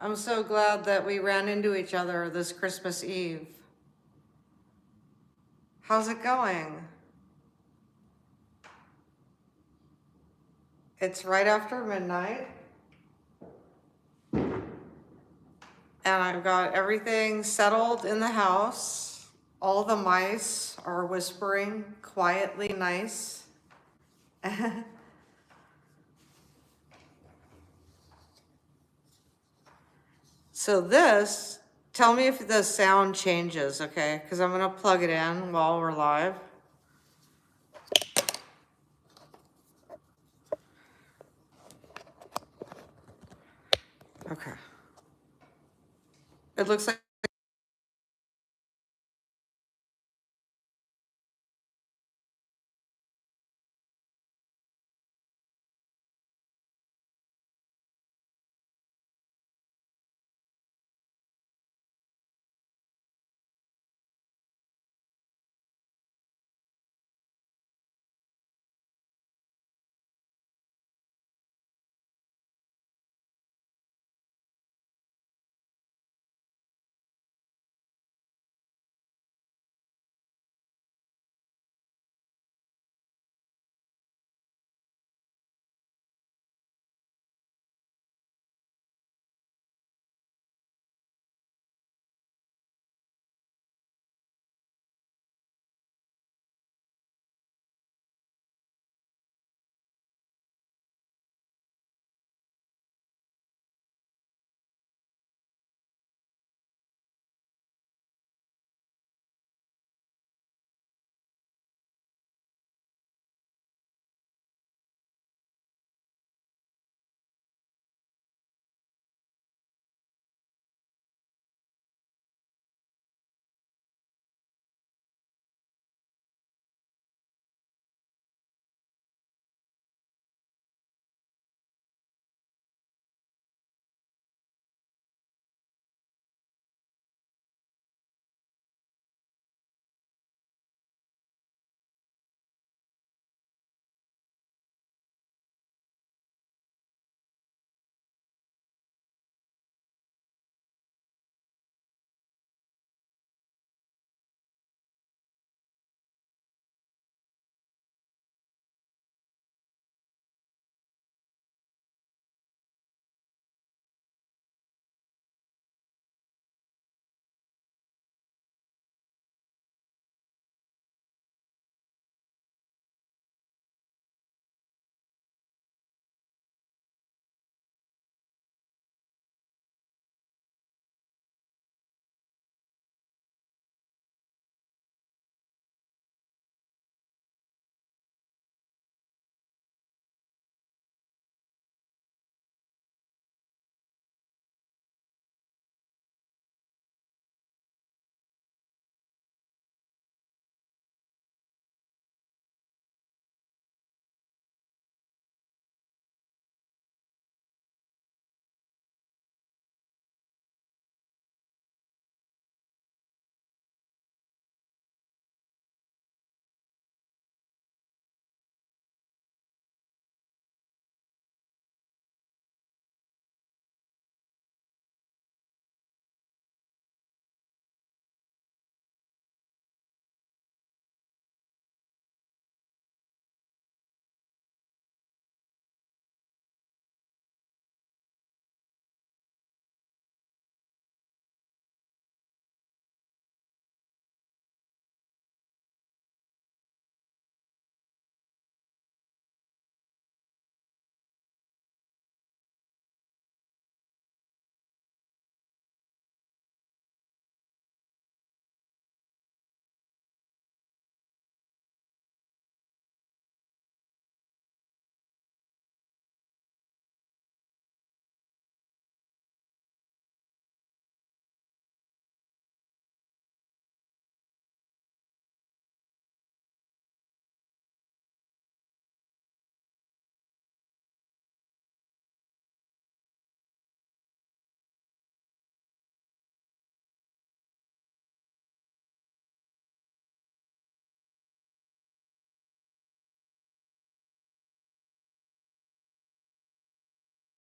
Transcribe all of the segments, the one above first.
I'm so glad that we ran into each other this Christmas Eve. How's it going? It's right after midnight, and I've got everything settled in the house. All the mice are whispering quietly nice. So this, tell me if the sound changes, okay? Because I'm gonna plug it in while we're live. Okay. It looks like,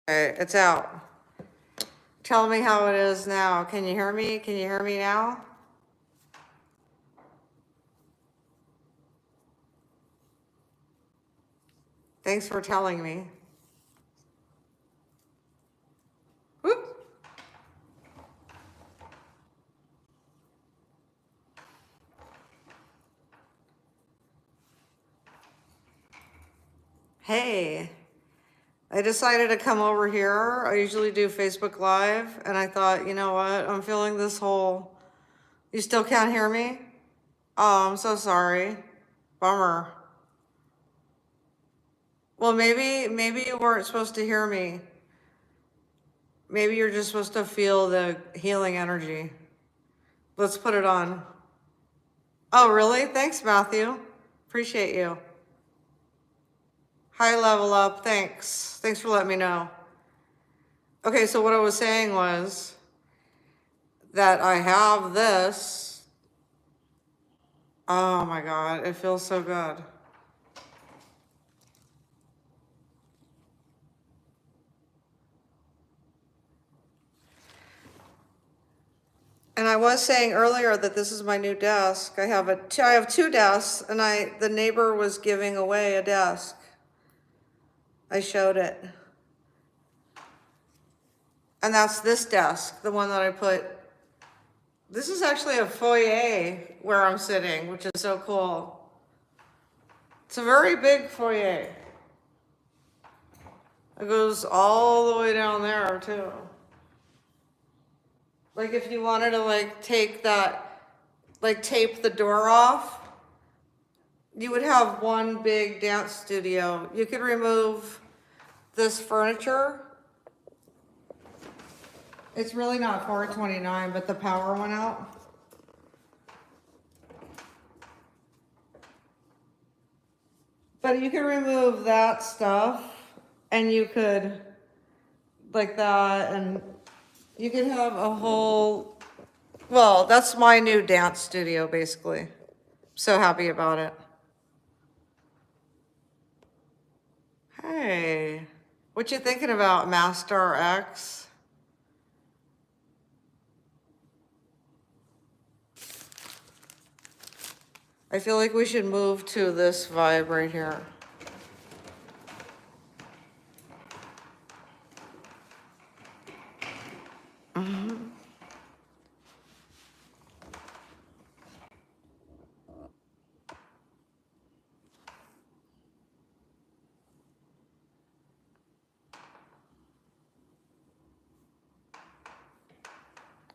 okay, it's out. Tell me how it is now. Can you hear me? Can you hear me now? Thanks for telling me. Whoop. Hey, I decided to come over here. I usually do Facebook Live, and I thought, you know what? I'm feeling this whole... You still can't hear me? Oh, I'm so sorry. Bummer. Well, maybe you weren't supposed to hear me. Maybe you're just supposed to feel the healing energy. Let's put it on. Oh, really? Thanks, Matthew. Appreciate you. Hi, Level Up. Thanks. Thanks for letting me know. Okay, so what I was saying was that I have this. Oh my God, it feels so good. And I was saying earlier that this is my new desk. I have two desks, and the neighbor was giving away a desk. I showed it. And that's this desk, the one that I put. This is actually a foyer where I'm sitting, which is so cool. It's a very big foyer. It goes all the way down there too. Like if you wanted to like take that, like tape the door off, you would have one big dance studio. You could remove this furniture. It's really not $429, but the power went out. But you could remove that stuff, and you could, like that, and you could have a whole, well, that's my new dance studio, basically. So happy about it. Hey, what you thinking about, Master X? I feel like we should move to this vibe right here.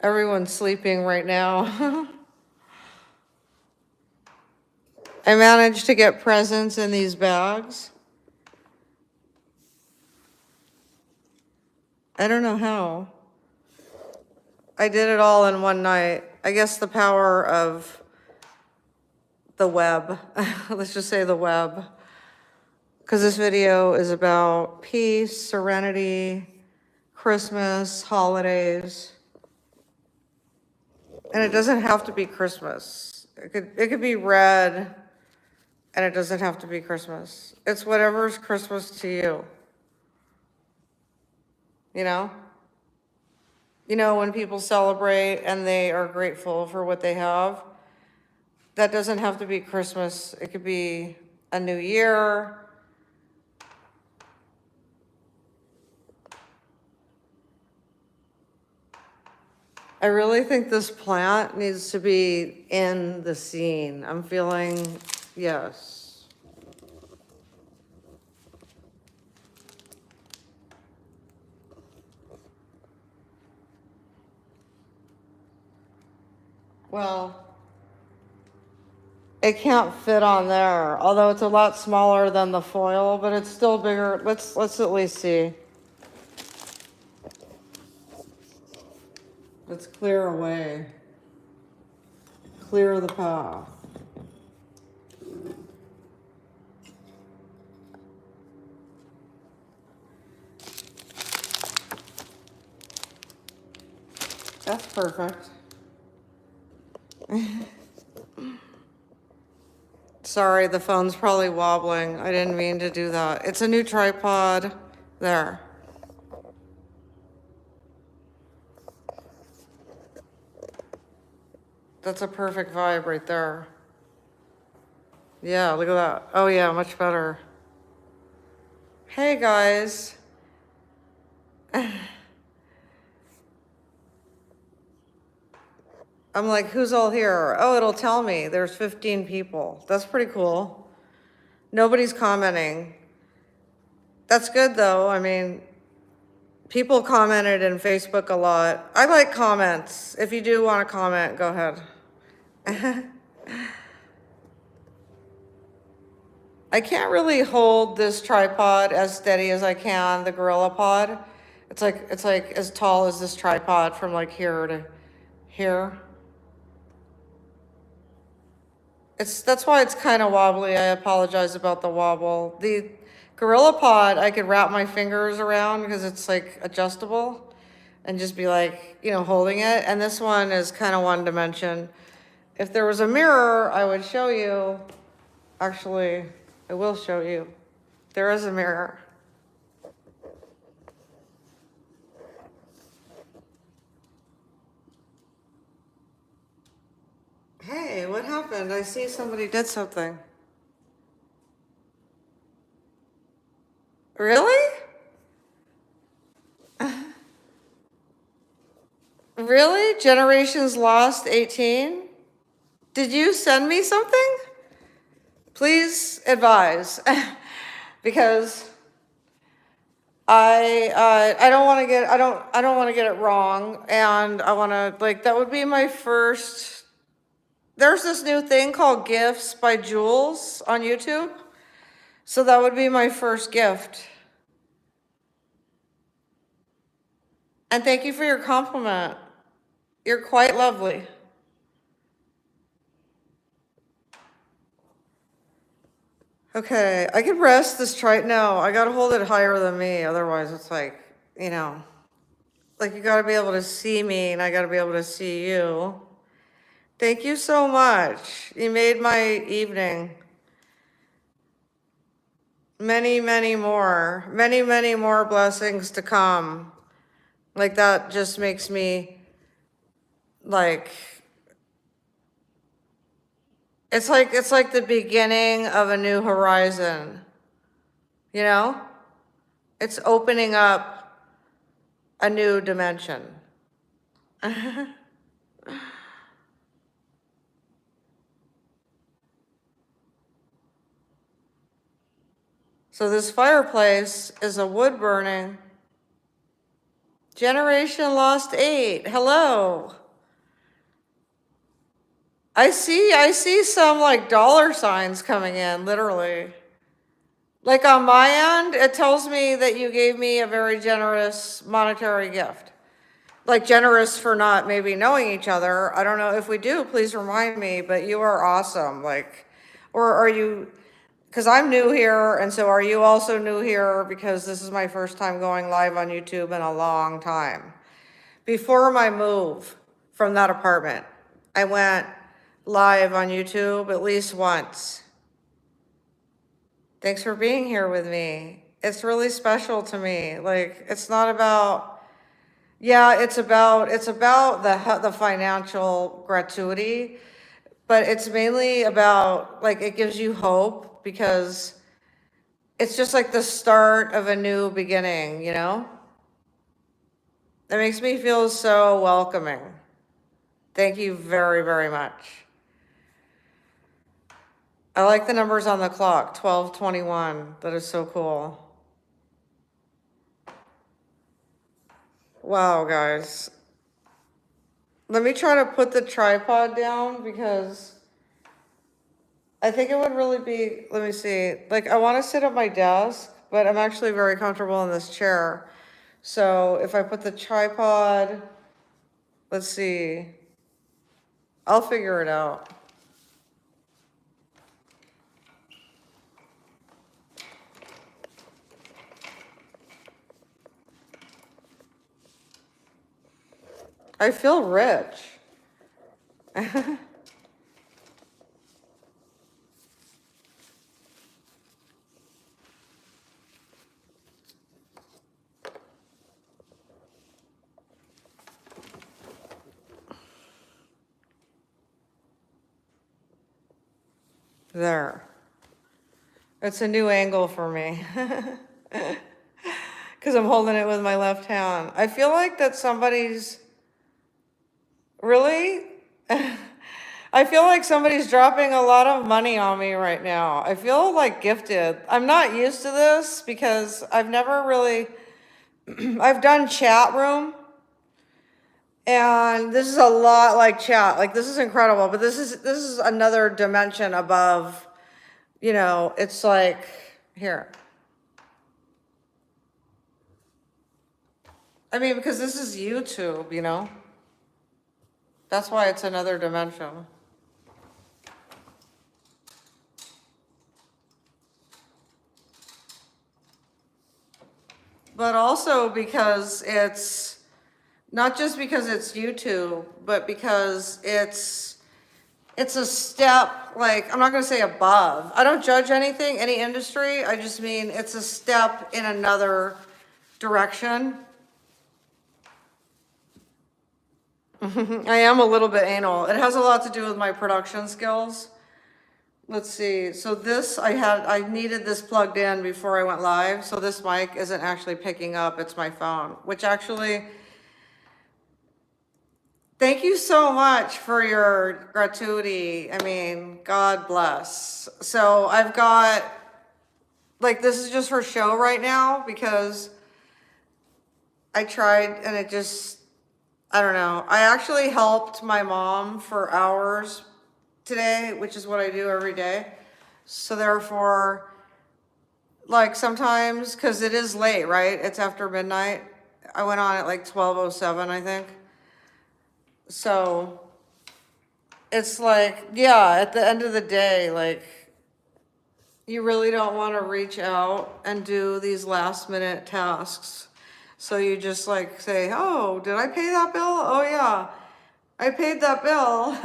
Everyone's sleeping right now. I managed to get presents in these bags. I don't know how. I did it all in one night. I guess the power of the web. Let's just say the web. Because this video is about peace, serenity, Christmas, holidays. And it doesn't have to be Christmas. It could be red, and it doesn't have to be Christmas. It's whatever's Christmas to you. You know? You know, when people celebrate and they are grateful for what they have, that doesn't have to be Christmas. It could be a new year. I really think this plant needs to be in the scene. I'm feeling, yes. Well, it can't fit on there, although it's a lot smaller than the foil, but it's still bigger. Let's at least see. Let's clear away. Clear the path. That's perfect. Sorry, the phone's probably wobbling. I didn't mean to do that. It's a new tripod. There. That's a perfect vibe right there. Yeah, look at that. Oh yeah, much better. Hey guys. I'm like, who's all here? Oh, it'll tell me. There's 15 people. That's pretty cool. Nobody's commenting. That's good though. I mean, people commented in Facebook a lot. I like comments. If you do want to comment, go ahead. I can't really hold this tripod as steady as I can, the Gorilla Pod. It's like as tall as this tripod from like here to here. That's why it's kind of wobbly. I apologize about the wobble. The Gorilla Pod, I could wrap my fingers around because it's like adjustable and just be like, holding it. And this one is kind of one dimension. If there was a mirror, I would show you. Actually, I will show you. There is a mirror. Hey, what happened? I see somebody did something. Really? Really? Generations Lost 18? Did you send me something? Please advise, because I don't want to get I don't want to get it wrong, and I want to that would be my first. There's this new thing called Gifts by Jules on YouTube, so that would be my first gift. And thank you for your compliment. You're quite lovely. Okay, I can rest this no, I gotta hold it higher than me, otherwise it's like you gotta be able to see me and I gotta be able to see you. Thank you so much. You made my evening. Many, many more. Many, many more blessings to come. That just makes me it's like the beginning of a new horizon. It's opening up a new dimension. So this fireplace is a wood burning. Generation Lost 8, hello. I see some dollar signs coming in, literally. On my end, it tells me that you gave me a very generous monetary gift. Generous for not maybe knowing each other. I don't know if we do, please remind me, but you are awesome. Or are you, because I'm new here, and so are you also new here? Because this is my first time going live on YouTube in a long time. Before my move from that apartment, I went live on YouTube at least once. Thanks for being here with me. It's really special to me. It's not about, yeah, it's about the financial gratuity, but it's mainly about it gives you hope because it's just the start of a new beginning, It makes me feel so welcoming. Thank you very, very much. I like the numbers on the clock, 12:21. That is so cool. Wow, guys. Let me try to put the tripod down because I think it would really be, let me see, I want to sit at my desk, but I'm actually very comfortable in this chair. So if I put the tripod, let's see, I'll figure it out. I feel rich. There. It's a new angle for me. Because I'm holding it with my left hand. I feel like that somebody's, really? I feel like somebody's dropping a lot of money on me right now. I feel like gifted. I'm not used to this because I've never really, I've done chat room. And this is a lot like chat. Like, this is incredible, but this is another dimension above, you know, it's like, here. I mean, because this is YouTube, you know? That's why it's another dimension. But also because it's, not just because it's YouTube, but because it's a step, like, I'm not gonna say above. I don't judge anything, any industry, I just mean it's a step in another direction. I am a little bit anal. It has a lot to do with my production skills. Let's see, so this, I needed this plugged in before I went live, so this mic isn't actually picking up, it's my phone, which actually, thank you so much for your gratuity. I mean, God bless. So I've got, like, this is just for show right now because I tried and it just, I don't know. I actually helped my mom for hours today, which is what I do every day. So therefore, like sometimes, because it is late, right? It's after midnight. I went on at like 12:07, I think. So it's like, yeah, at the end of the day, like, you really don't want to reach out and do these last minute tasks. So you just like say, oh, did I pay that bill? Oh yeah, I paid that bill.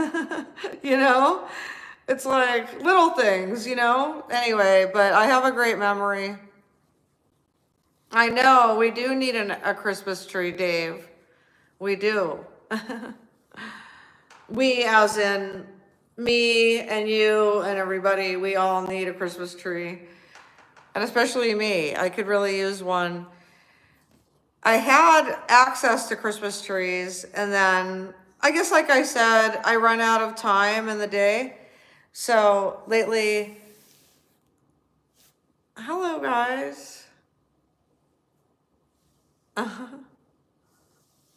You know, it's like little things, you know? Anyway, but I have a great memory. I know, we do need a Christmas tree, Dave. We do. We, as in me and you and everybody, we all need a Christmas tree. And especially me, I could really use one. I had access to Christmas trees, and then I guess, like I said, I run out of time in the day. So lately, hello guys.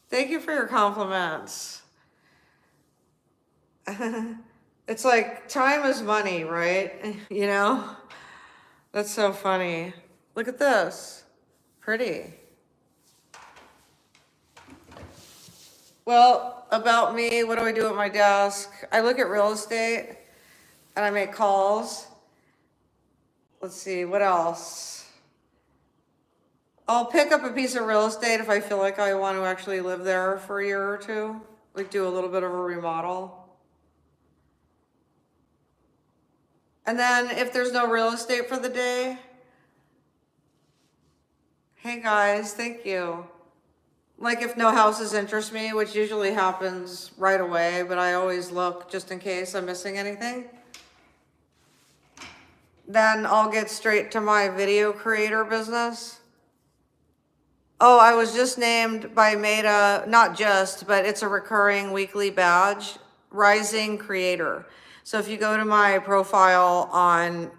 Thank you for your compliments. It's like time is money, right? You know? That's so funny. Look at this. Pretty. Well, about me, what do I do at my desk? I look at real estate and I make calls. Let's see, what else? I'll pick up a piece of real estate if I feel like I want to actually live there for a year or two, like do a little bit of a remodel. And then if there's no real estate for the day, hey guys, thank you. Like if no houses interest me, which usually happens right away, but I always look just in case I'm missing anything. Then I'll get straight to my video creator business. Oh, I was just named by Meta, not just, but it's a recurring weekly badge, Rising Creator. So if you go to my profile on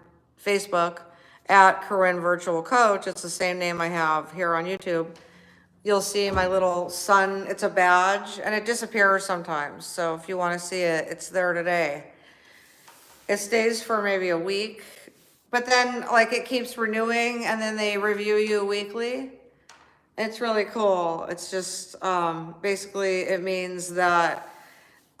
Facebook at Corin Virtual Coach, it's the same name I have here on YouTube. You'll see my little sun, it's a badge, and it disappears sometimes. So if you want to see it, it's there today. It stays for maybe a week, but then like it keeps renewing and then they review you weekly. It's really cool. It's just, basically it means that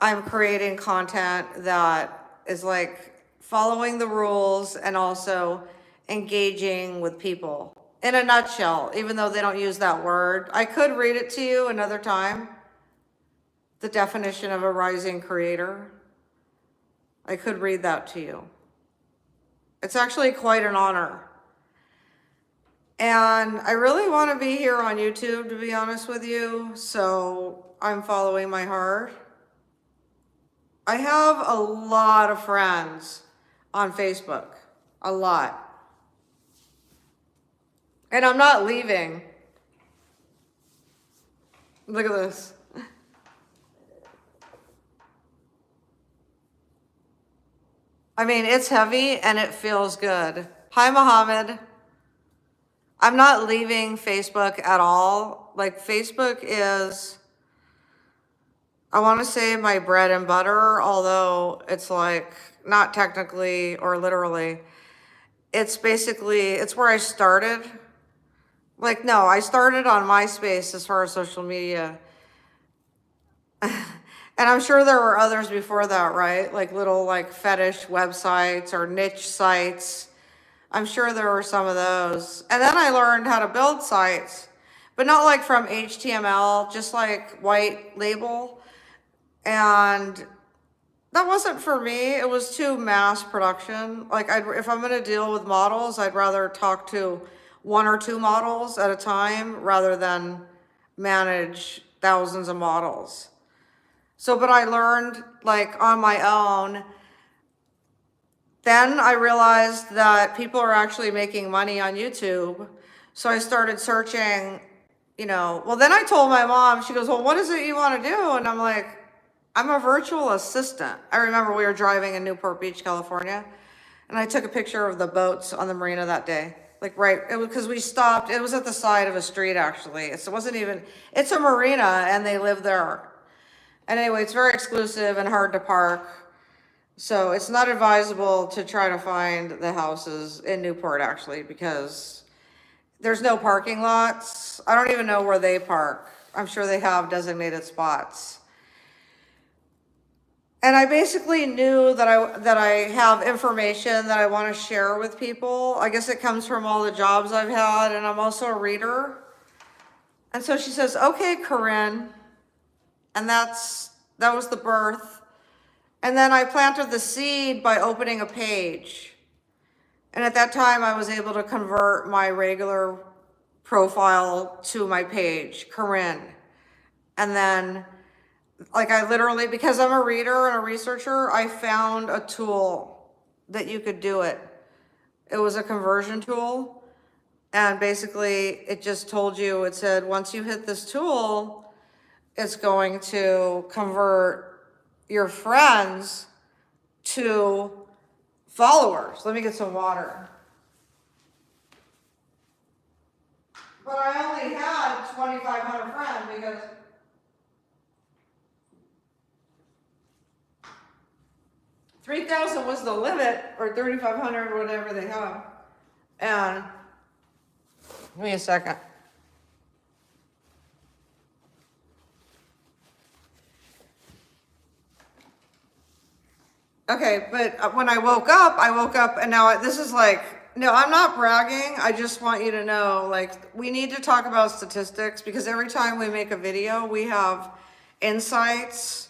I'm creating content that is like following the rules and also engaging with people. In a nutshell, even though they don't use that word. I could read it to you another time. The definition of a rising creator. I could read that to you. It's actually quite an honor. And I really want to be here on YouTube, to be honest with you. So I'm following my heart. I have a lot of friends. on Facebook, a lot. And I'm not leaving. Look at this. I mean, it's heavy and it feels good. Hi, Mohammed. I'm not leaving Facebook at all. Like, Facebook is, I want to say, my bread and butter, although it's like not technically or literally. It's basically, it's where I started. Like, no, I started on MySpace as far as social media. And I'm sure there were others before that, right? Like little like fetish websites or niche sites. I'm sure there were some of those. And then I learned how to build sites, but not like from HTML, just like white label. And that wasn't for me. It was too mass production. Like, if I'm gonna deal with models, I'd rather talk to one or two models at a time rather than manage thousands of models. So, but I learned like on my own. Then I realized that people are actually making money on YouTube. So I started searching, well, then I told my mom, she goes, well, what is it you want to do? And I'm like, I'm a virtual assistant. I remember we were driving in Newport Beach, California, and I took a picture of the boats on the marina that day. Like, right, it was because we stopped, it was at the side of a street, actually. It wasn't even, it's a marina and they live there. And anyway, it's very exclusive and hard to park. So it's not advisable to try to find the houses in Newport, actually, because there's no parking lots. I don't even know where they park. I'm sure they have designated spots. And I basically knew that I have information that I want to share with people. I guess it comes from all the jobs I've had, and I'm also a reader. And so she says, okay, Corin. And that was the birth. And then I planted the seed by opening a page. And at that time, I was able to convert my regular profile to my page, Corin. And then, like, I literally, because I'm a reader and a researcher, I found a tool that you could do it. It was a conversion tool. And basically, it just told you, it said, once you hit this tool, it's going to convert your friends to followers. Let me get some water. But I only had 2,500 friends because $3,000 was the limit, or 3,500, whatever they have. And give me a second. Okay, but when I woke up and now this is like, no, I'm not bragging. I just want you to know, like, we need to talk about statistics because every time we make a video, we have insights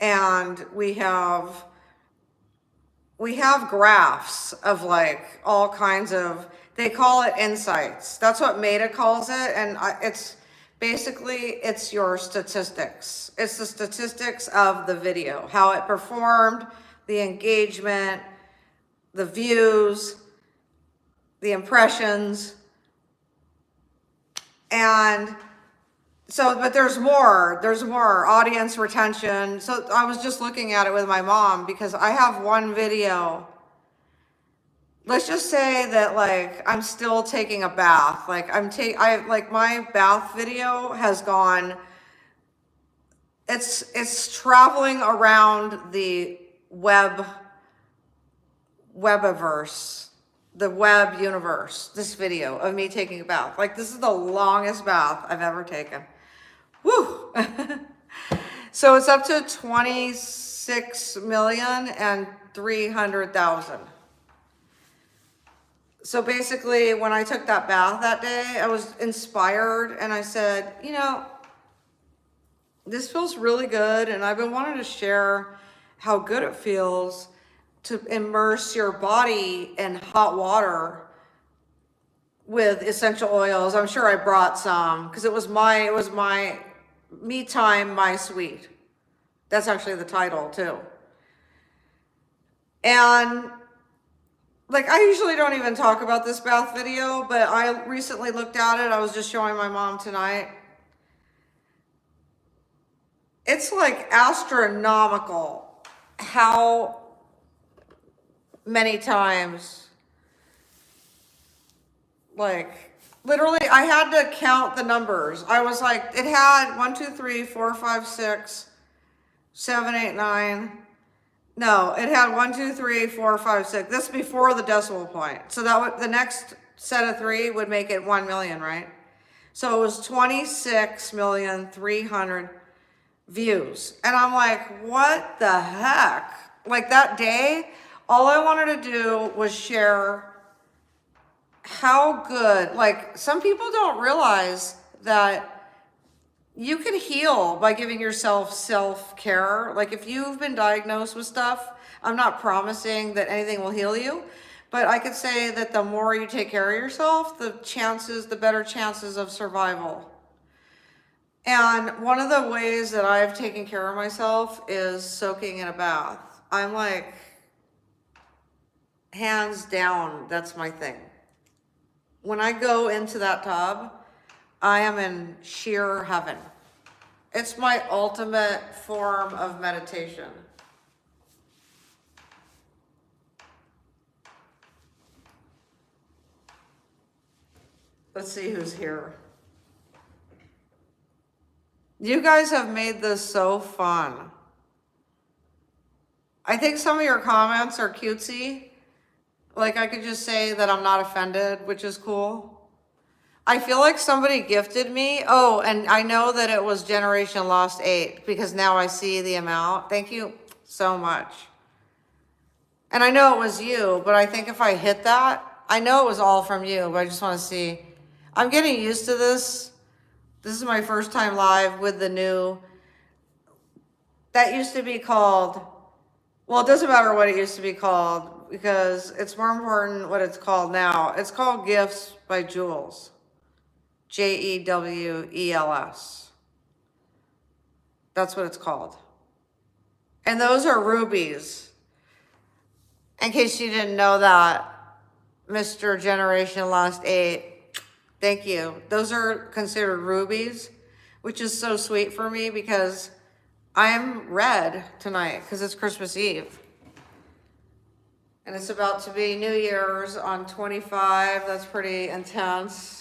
and we have graphs of like all kinds of, they call it insights. That's what Meta calls it. And it's basically, it's your statistics. It's the statistics of the video, how it performed, the engagement, the views, the impressions. And so, but there's more audience retention. So I was just looking at it with my mom because I have one video. Let's just say that like, I'm still taking a bath. Like like my bath video has gone, it's traveling around the webiverse, the web universe, this video of me taking a bath. Like, this is the longest bath I've ever taken. Woo! So it's up to 26,300,000. So basically, when I took that bath that day, I was inspired and I said, this feels really good. And I've been wanting to share how good it feels to immerse your body in hot water with essential oils. I'm sure I brought some because it was my me time, my sweet. That's actually the title too. And like, I usually don't even talk about this bath video, but I recently looked at it. I was just showing my mom tonight. It's like astronomical how many times, like, literally, I had to count the numbers. I was like, it had 1, 2, 3, 4, 5, 6, 7, 8, 9. No, it had 1, 2, 3, 4, 5, 6. This before the decimal point. So that would, the next set of 3 would make it 1 million, right? So it was 26,300,000 views. And I'm like, what the heck? Like that day, all I wanted to do was share how good, like some people don't realize that you can heal by giving yourself self-care. Like if you've been diagnosed with stuff, I'm not promising that anything will heal you, but I could say that the more you take care of yourself, the better chances of survival. And one of the ways that I've taken care of myself is soaking in a bath. I'm like, hands down, that's my thing. When I go into that tub, I am in sheer heaven. It's my ultimate form of meditation. Let's see who's here. You guys have made this so fun. I think some of your comments are cutesy. Like I could just say that I'm not offended, which is cool. I feel like somebody gifted me. Oh, and I know that it was Generation Lost 8 because now I see the amount. Thank you so much. And I know it was you, but I think if I hit that, I know it was all from you, but I just want to see. I'm getting used to this. This is my first time live with the new, that used to be called, well, it doesn't matter what it used to be called because it's more important what it's called now. It's called Gifts by Jules. Jewels. That's what it's called. And those are rubies. In case you didn't know that, Mr. Generation Lost 8, thank you. Those are considered rubies, which is so sweet for me because I'm red tonight because it's Christmas Eve. And it's about to be New Year's on 25. That's pretty intense.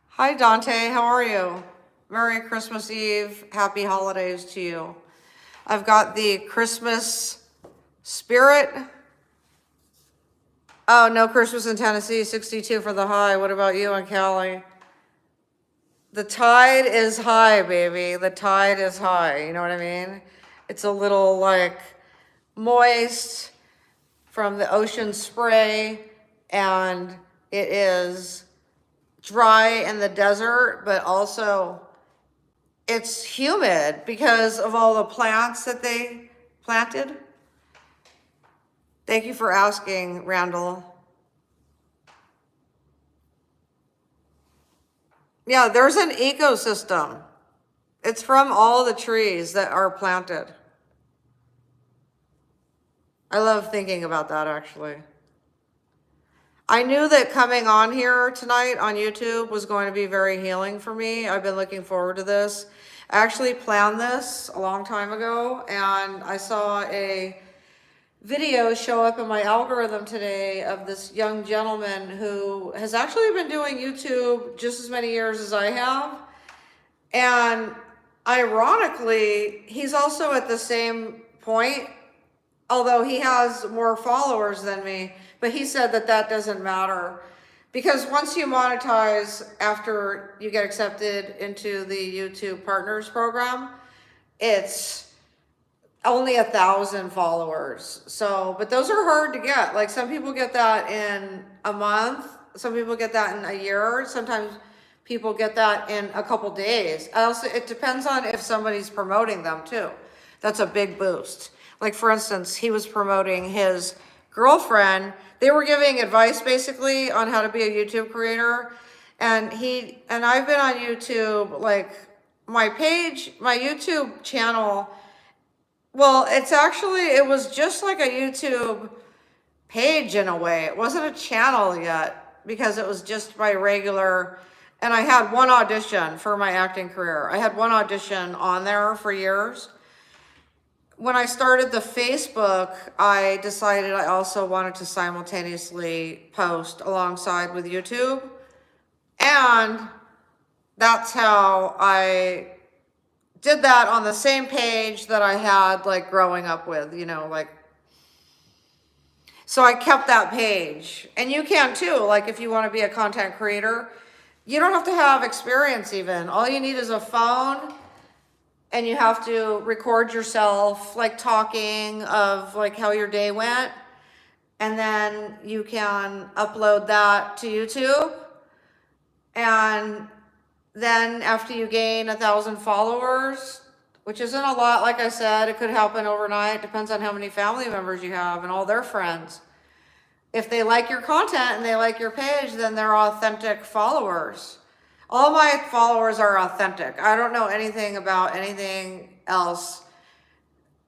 Hi, Dante. How are you? Merry Christmas Eve. Happy holidays to you. I've got the Christmas spirit. Oh, no Christmas in Tennessee, 62 for the high. What about you in Cali? The tide is high, baby. The tide is high. You know what I mean? It's a little like moist from the ocean spray, and it is dry in the desert, but also it's humid because of all the plants that they planted. Thank you for asking, Randall. Yeah, there's an ecosystem. It's from all the trees that are planted. I love thinking about that, actually. I knew that coming on here tonight on YouTube was going to be very healing for me. I've been looking forward to this. I actually planned this a long time ago, and I saw a video show up in my algorithm today of this young gentleman who has actually been doing YouTube just as many years as I have. And ironically, he's also at the same point, although he has more followers than me. But he said that that doesn't matter because once you monetize after you get accepted into the YouTube Partners program, it's only 1,000 followers. So, but those are hard to get. Like some people get that in a month. Some people get that in a year. Sometimes people get that in a couple days. Also, it depends on if somebody's promoting them too. That's a big boost. Like for instance, he was promoting his girlfriend. They were giving advice basically on how to be a YouTube creator. And I've been on YouTube like my page, my YouTube channel, well, it was just like a YouTube page in a way. It wasn't a channel yet because it was just my regular, and I had one audition for my acting career. I had one audition on there for years. When I started the Facebook, I decided I also wanted to simultaneously post alongside with YouTube. And that's how I did that on the same page that I had like growing up with, like, so I kept that page. And you can too, like if you want to be a content creator, you don't have to have experience even. All you need is a phone, and you have to record yourself like talking of like how your day went. And then you can upload that to YouTube. And then after you gain 1,000 followers, which isn't a lot, like I said, it could happen overnight. Depends on how many family members you have and all their friends. If they like your content and they like your page, then they're authentic followers. All my followers are authentic. I don't know anything about anything else.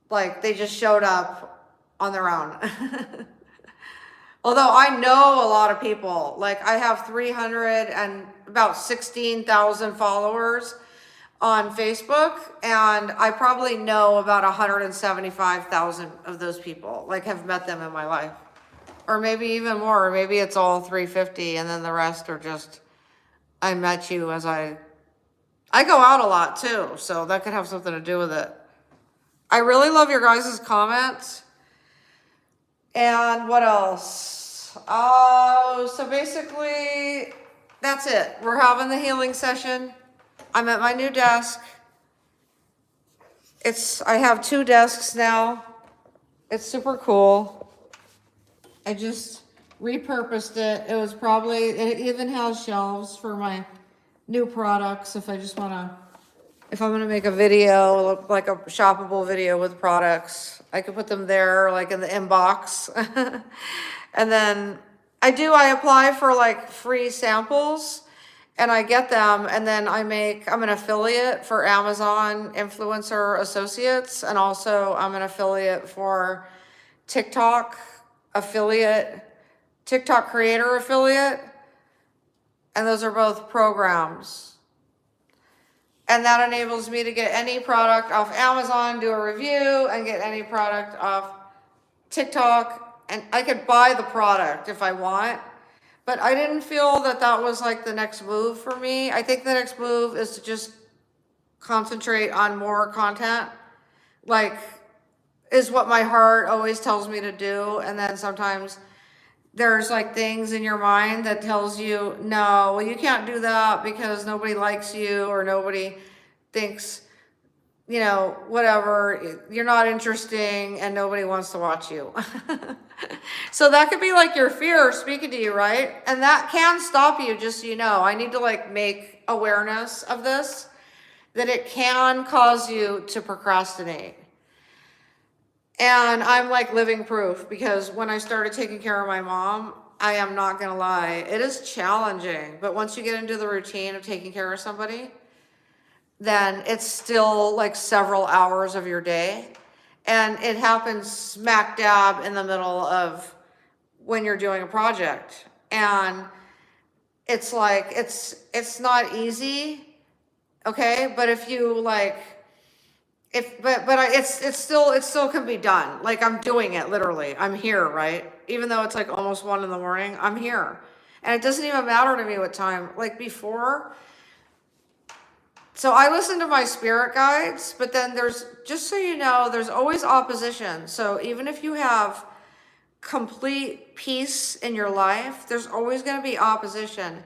Like they just showed up on their own. Although I know a lot of people, like I have 300 and about 16,000 followers on Facebook, and I probably know about 175,000 of those people, like have met them in my life. Or maybe even more, or maybe it's all 350 and then the rest are just, I met you as I go out a lot too, so that could have something to do with it. I really love your guys' comments. And what else? Oh, so basically, that's it. We're having the healing session. I'm at my new desk. I have 2 desks now. It's super cool. I just repurposed it. It even has shelves for my new products if I'm gonna make a video, like a shoppable video with products, I could put them there, like in the inbox. And then I apply for like free samples and I get them, and then I'm an affiliate for Amazon Influencer Associates, and also I'm an affiliate for TikTok creator affiliate. And those are both programs. And that enables me to get any product off Amazon, do a review, and get any product off TikTok. And I could buy the product if I want. But I didn't feel that was like the next move for me. I think the next move is to just concentrate on more content. Like, is what my heart always tells me to do. And then sometimes there's like things in your mind that tells you, no, well, you can't do that because nobody likes you, or nobody thinks, whatever, you're not interesting and nobody wants to watch you. So that could be like your fear speaking to you, right? And that can stop you, just so you know. I need to like make awareness of this, that it can cause you to procrastinate. And I'm like living proof, because when I started taking care of my mom, I am not gonna lie, it is challenging. But once you get into the routine of taking care of somebody, then it's still like several hours of your day. And it happens smack dab in the middle of when you're doing a project. And it's like, it's not easy, okay? But if you like, it still can be done. Like I'm doing it literally. I'm here, right? Even though it's like almost 1 a.m, I'm here. And it doesn't even matter to me what time. Like before, so I listen to my spirit guides, but then just so you know, there's always opposition. So even if you have complete peace in your life, there's always going to be opposition.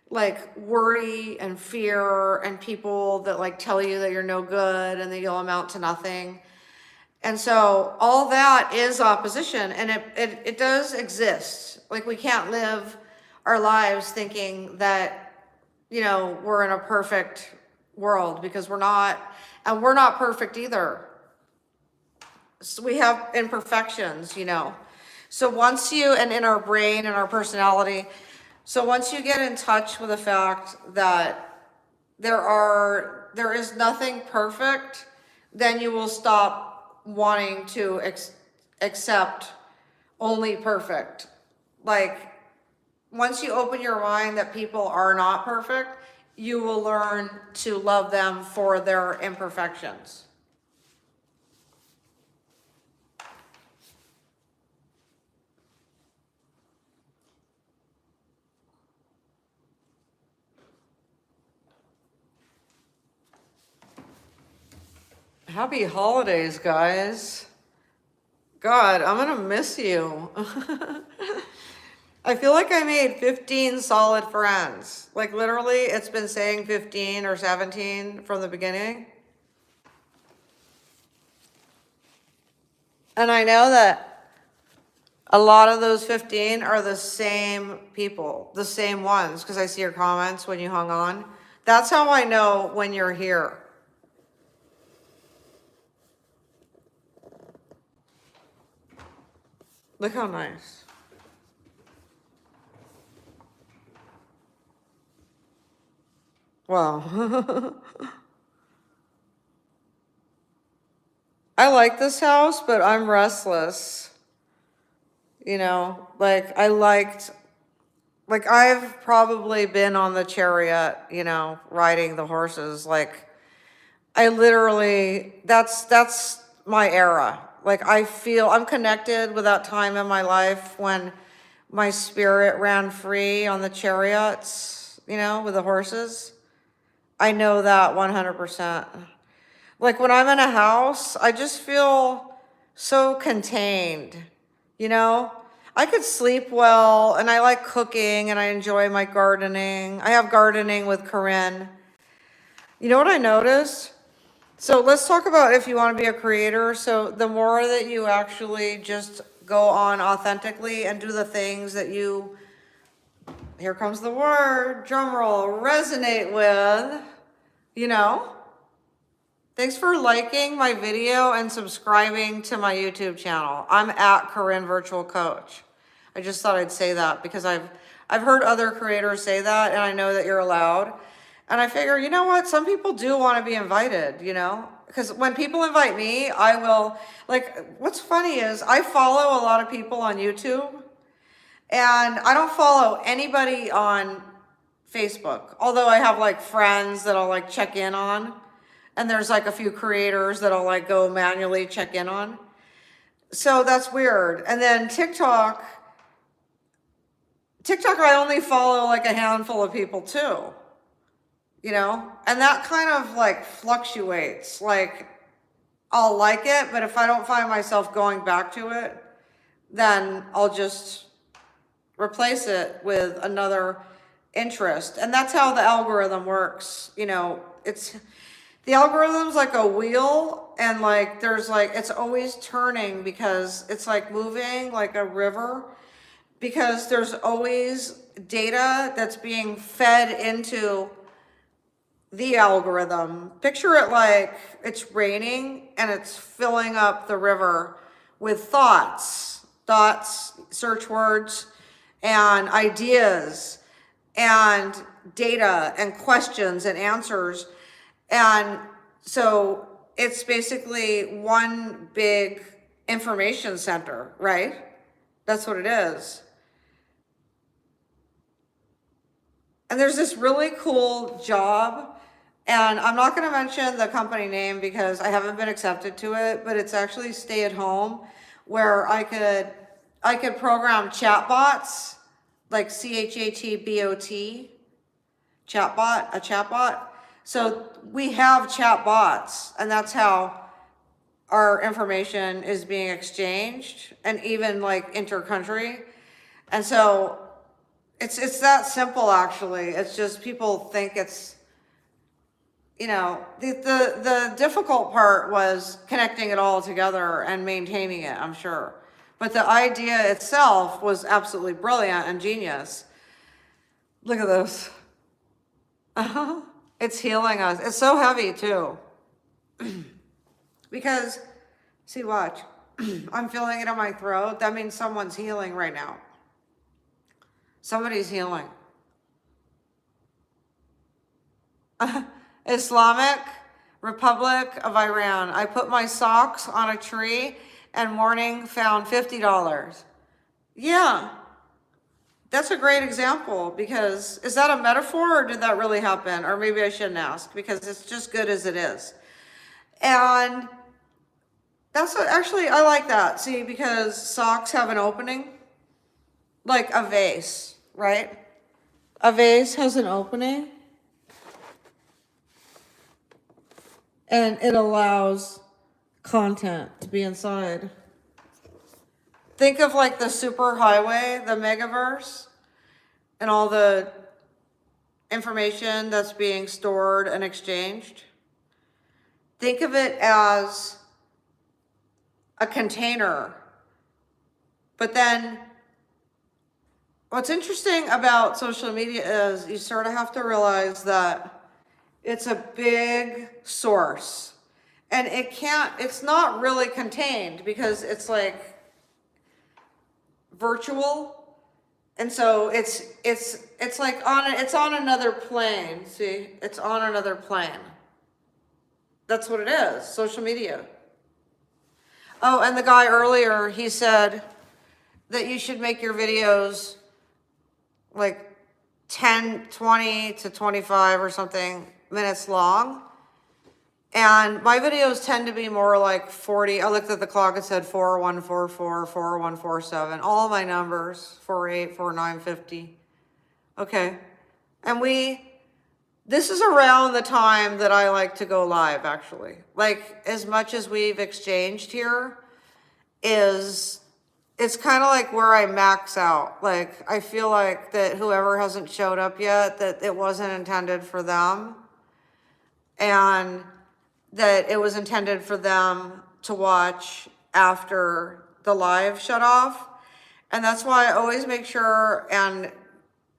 Like worry and fear and people that like tell you that you're no good and that you'll amount to nothing. And so all that is opposition, and it does exist. Like we can't live our lives thinking that, we're in a perfect world, because we're not, and we're not perfect either. So we have imperfections, So once and in our brain and our personality, so once you get in touch with the fact that there there is nothing perfect, then you will stop wanting to accept only perfect. Like, once you open your mind that people are not perfect, you will learn to love them for their imperfections. Happy holidays, guys. God, I'm gonna miss you. I feel like I made 15 solid friends. Like literally, it's been saying 15 or 17 from the beginning. And I know that a lot of those 15 are the same people, the same ones, because I see your comments when you hung on. That's how I know when you're here. Look how nice. Wow. I like this house, but I'm restless. You know, like I've probably been on the chariot, you know, riding the horses. Like I literally, that's my era. Like I feel I'm connected with that time in my life when my spirit ran free on the chariots, you know, with the horses. I know that 100%. Like when I'm in a house, I just feel so contained, you know? I could sleep well and I like cooking and I enjoy my gardening. I have gardening with Corin. You know what I noticed? So let's talk about if you want to be a creator. So the more that you actually just go on authentically and do the things that you, here comes the word, drum roll, resonate with, you know? Thanks for liking my video and subscribing to my YouTube channel. I'm at Corin Virtual Coach. I just thought I'd say that because I've heard other creators say that and I know that you're allowed. And I figure, you know what? Some people do want to be invited, you know? Because when people invite me, I will, like, what's funny is I follow a lot of people on YouTube and I don't follow anybody on Facebook. Although I have like friends that I'll like check in on. And there's like a few creators that I'll like go manually check in on. So that's weird. And then TikTok, I only follow like a handful of people too, you know? And that kind of like fluctuates. Like I'll like it, but if I don't find myself going back to it, then I'll just replace it with another interest. And that's how the algorithm works. You know, the algorithm's like a wheel and like there's like it's always turning because it's like moving like a river because there's always data that's being fed into the algorithm. Picture it like it's raining and it's filling up the river with thoughts, search words, and ideas and data and questions and answers. And so it's basically one big information center, right? That's what it is. And there's this really cool job, and I'm not going to mention the company name because I haven't been accepted to it, but it's actually Stay at Home, where I could program chatbots, like ChatBot, a chatbot. So we have chat bots, and that's how our information is being exchanged, and even like intercountry. And so it's that simple, actually. It's just people think it's, you know, the difficult part was connecting it all together and maintaining it, I'm sure. But the idea itself was absolutely brilliant and genius. Look at this. It's healing us. It's so heavy too. Because, see, watch. I'm feeling it in my throat. That means someone's healing right now. Somebody's healing. Islamic Republic of Iran. I put my socks on a tree and morning found $50. Yeah, that's a great example because is that a metaphor or did that really happen? Or maybe I shouldn't ask because it's just good as it is. And that's actually, I like that. See, because socks have an opening, like a vase, right? A vase has an opening and it allows content to be inside. Think of like the super highway, the megaverse, and all the information that's being stored and exchanged. Think of it as a container. But then what's interesting about social media is you sort of have to realize that it's a big source. And it's not really contained because it's like virtual. And so it's like it's on another plane. See, it's on another plane. That's what it is, social media. Oh, and the guy earlier, he said that you should make your videos like 10, 20 to 25 or something minutes long. And my videos tend to be more like 40. I looked at the clock, it said 4144, 4147, all my numbers, 48, 49, 50. Okay. And this is around the time that I like to go live, actually. Like, as much as we've exchanged here it's kind of like where I max out. Like, I feel like that whoever hasn't showed up yet, that it wasn't intended for them. And that it was intended for them to watch after the live shut off. And that's why I always make sure and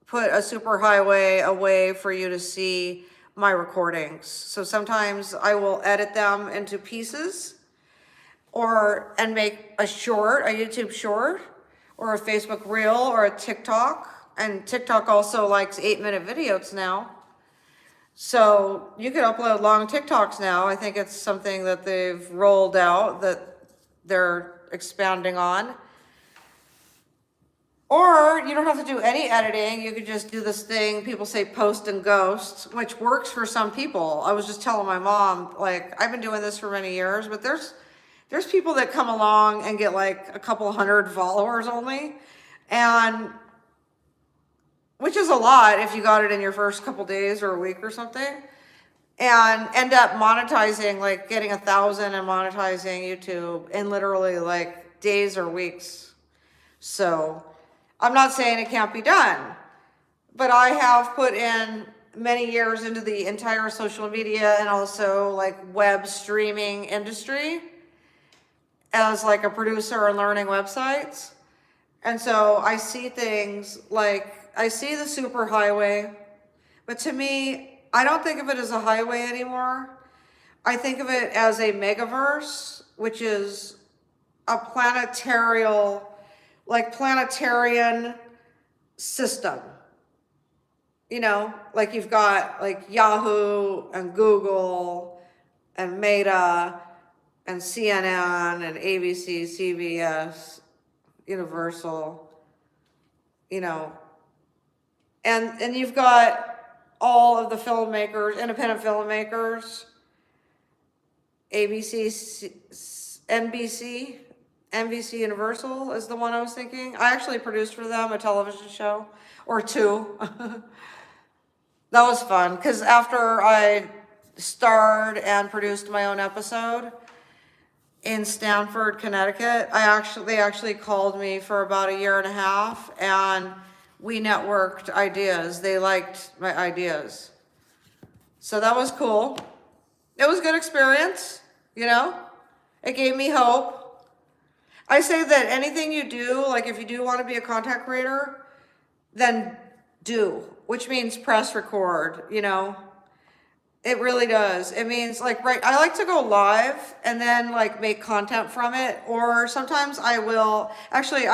put a super highway away for you to see my recordings. So sometimes I will edit them into pieces and make a YouTube short, or a Facebook reel, or a TikTok. And TikTok also likes 8-minute videos now. So you can upload long TikToks now. I think it's something that they've rolled out that they're expanding on. Or you don't have to do any editing. You could just do this thing, people say post and ghost, which works for some people. I was just telling my mom, like, I've been doing this for many years, but there's people that come along and get like a couple hundred followers only. And which is a lot if you got it in your first couple days or a week or something, and end up monetizing, like getting 1,000 and monetizing YouTube in literally like days or weeks. So I'm not saying it can't be done, but I have put in many years into the entire social media and also like web streaming industry as like a producer and learning websites. And so I see things like, I see the super highway, but to me, I don't think of it as a highway anymore. I think of it as a megaverse, which is a planetarian system. You know, like you've got like Yahoo and Google and Meta and CNN and ABC, CBS, Universal, you know, and you've got all of the filmmakers, independent filmmakers, ABC, NBC Universal is the one I was thinking. I actually produced for them a television show or two. That was fun because after I starred and produced my own episode in Stamford, Connecticut, they actually called me for about 1.5 years and we networked ideas. They liked my ideas. So that was cool. It was a good experience, you know? It gave me hope. I say that anything you do, like if you do want to be a content creator, then do, which means press record, you know? It really does. It means like, right, I like to go live and then like make content from it, or sometimes I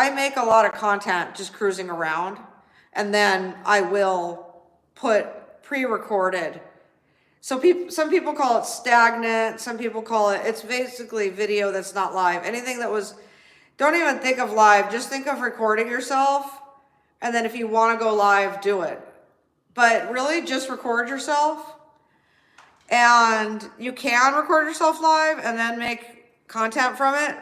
make a lot of content just cruising around, and then I will put pre-recorded. some people call it stagnant. Some people call it, it's basically video that's not live. Anything that was, don't even think of live. Just think of recording yourself. And then if you want to go live, do it. But really just record yourself. And you can record yourself live and then make content from it.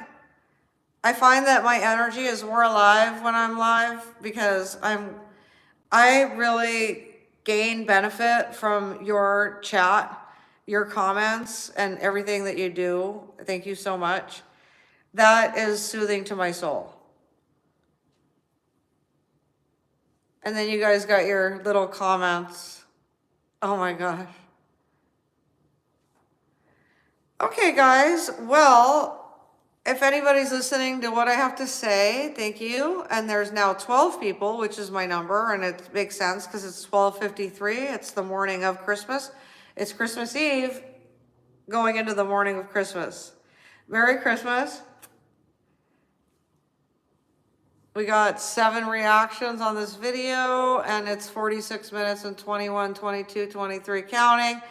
I find that my energy is more alive when I'm live because I really gain benefit from your chat, your comments, and everything that you do. Thank you so much. That is soothing to my soul. And then you guys got your little comments. Oh my gosh. Okay, guys. Well, if anybody's listening to what I have to say, thank you. And there's now 12 people, which is my number, and it makes sense because it's 12:53. It's the morning of Christmas. It's Christmas Eve, going into the morning of Christmas. Merry Christmas. We got 7 reactions on this video, and it's 46 minutes and 21, 22, 23 counting.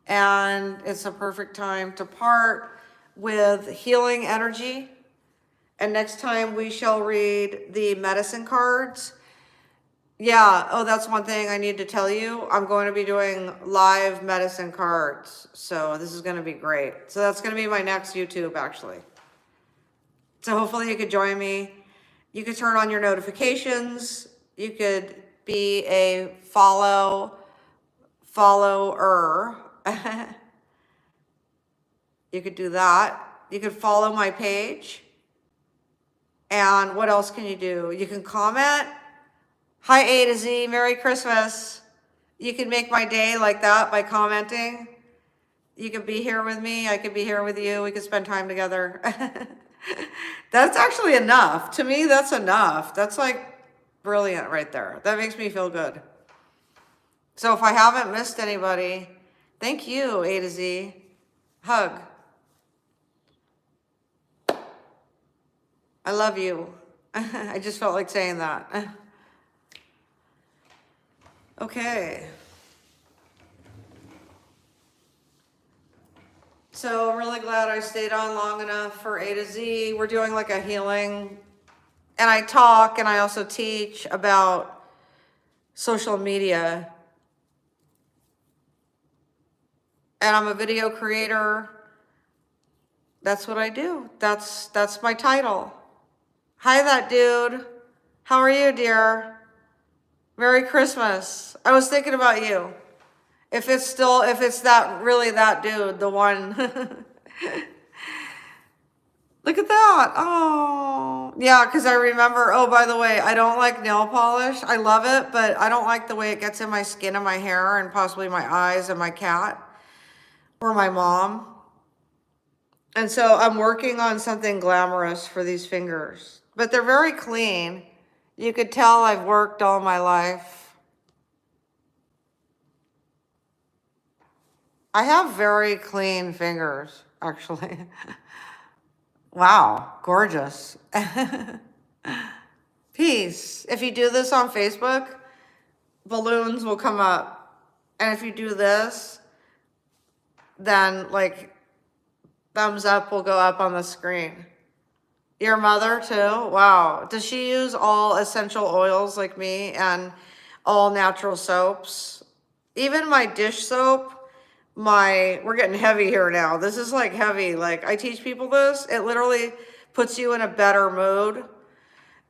And it's a perfect time to part with healing energy. And next time we shall read the medicine cards. Yeah, oh, that's one thing I need to tell you. I'm going to be doing live medicine cards. So this is going to be great. So that's going to be my next YouTube, actually. So hopefully you could join me. You could turn on your notifications. You could be a follower. You could do that. You could follow my page. And what else can you do? You can comment. Hi, A to Z, Merry Christmas. You can make my day like that by commenting. You can be here with me. I could be here with you. We could spend time together. That's actually enough. To me, that's enough. That's like brilliant right there. That makes me feel good. So if I haven't missed anybody, thank you, A to Z. Hug. I love you. I just felt like saying that. Okay. So I'm really glad I stayed on long enough for A to Z. We're doing like a healing, and I talk and I also teach about social media. And I'm a video creator. That's what I do. That's my title. Hi, that dude. How are you, dear? Merry Christmas. I was thinking about you. If it's that, really that dude, the one. Look at that. Oh, yeah, because I remember, oh, by the way, I don't like nail polish. I love it, but I don't like the way it gets in my skin and my hair and possibly my eyes and my cat or my mom. And so I'm working on something glamorous for these fingers, but they're very clean. You could tell I've worked all my life. I have very clean fingers, actually. Wow, gorgeous. Peace. If you do this on Facebook, balloons will come up. And if you do this, then like thumbs up will go up on the screen. Your mother too? Wow. Does she use all essential oils like me and all natural soaps? Even my dish soap, we're getting heavy here now. This is like heavy. Like I teach people this, it literally puts you in a better mood.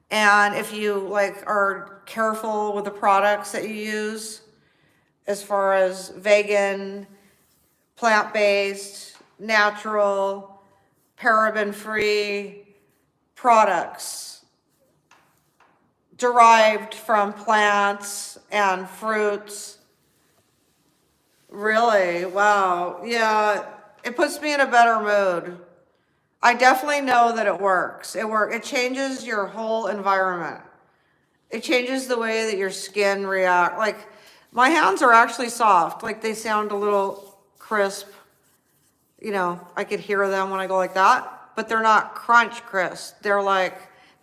And if you like are careful with the products that you use, as far as vegan, plant-based, natural, paraben-free products derived from plants and fruits. Really? Wow. Yeah, it puts me in a better mood. I definitely know that it works. It changes your whole environment. It changes the way that your skin reacts. Like my hands are actually soft. Like they sound a little crisp. You know, I could hear them when I go like that, but they're not crunch crisp. They're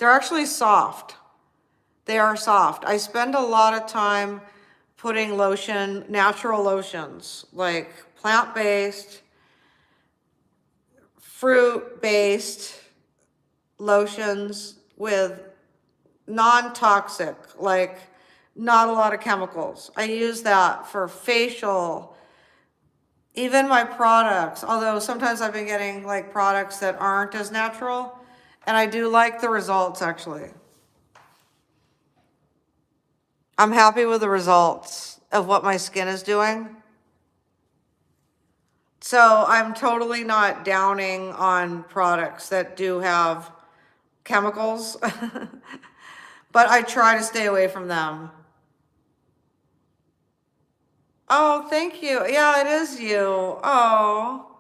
actually soft. They are soft. I spend a lot of time putting lotion, natural lotions, like plant-based, fruit-based lotions with non-toxic, like not a lot of chemicals. I use that for facial, even my products, although sometimes I've been getting like products that aren't as natural, and I do like the results actually. I'm happy with the results of what my skin is doing. So I'm totally not downing on products that do have chemicals, but I try to stay away from them. Oh, thank you. Yeah, it is you. Oh.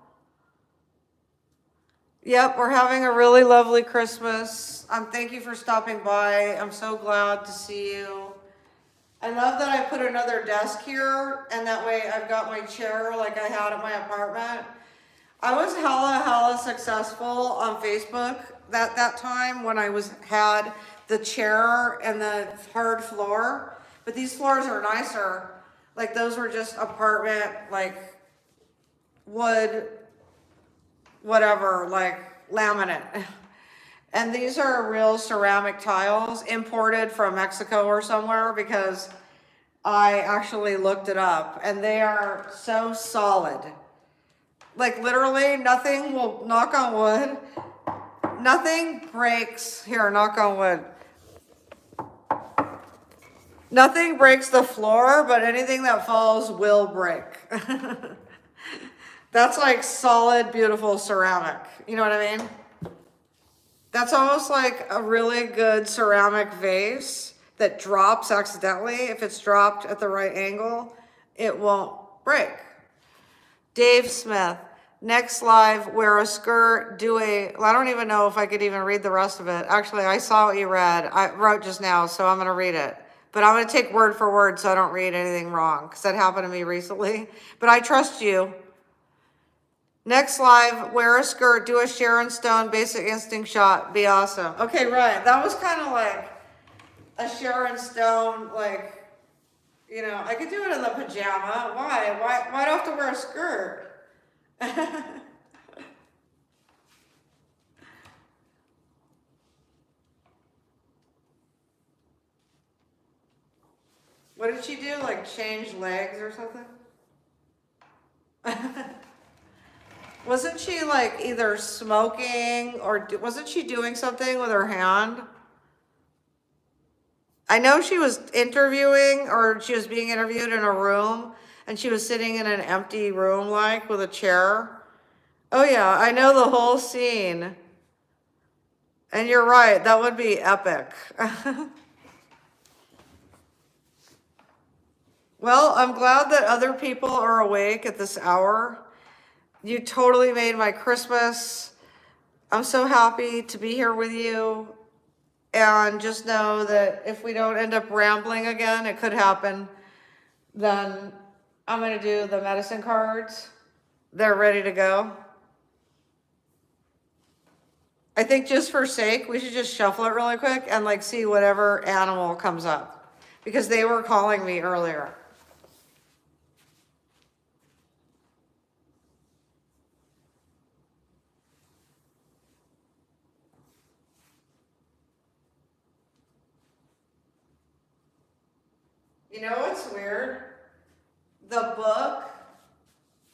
Yep, we're having a really lovely Christmas. Thank you for stopping by. I'm so glad to see you. I love that I put another desk here, and that way I've got my chair like I had at my apartment. I was hella successful on Facebook that time when I had the chair and the hard floor, but these floors are nicer. Like those were just apartment, like wood, whatever, like laminate. And these are real ceramic tiles imported from Mexico or somewhere, because I actually looked it up and they are so solid. Like literally nothing will, knock on wood, nothing breaks, here, knock on wood. Nothing breaks the floor, but anything that falls will break. That's like solid, beautiful ceramic. You know what I mean? That's almost like a really good ceramic vase that drops accidentally. If it's dropped at the right angle, it won't break. Dave Smith, next live, wear a skirt, I don't even know if I could even read the rest of it. Actually, I saw what you read. I wrote just now, so I'm gonna read it. But I'm gonna take word for word so I don't read anything wrong, because that happened to me recently. But I trust you. Next live, wear a skirt, do a Sharon Stone basic instinct shot, be awesome. Okay, right, that was kind of like a Sharon Stone, like, you know, I could do it in the pajama. Why do I have to wear a skirt? What did she do? Like change legs or something? Wasn't she like either smoking or wasn't she doing something with her hand? I know she was interviewing, or she was being interviewed in a room, and she was sitting in an empty room like with a chair. Oh yeah, I know the whole scene. And you're right, that would be epic. Well, I'm glad that other people are awake at this hour. You totally made my Christmas. I'm so happy to be here with you. And just know that if we don't end up rambling again, it could happen, then I'm going to do the medicine cards. They're ready to go. I think just for sake, we should just shuffle it really quick and like see whatever animal comes up, because they were calling me earlier. You know what's weird? The book,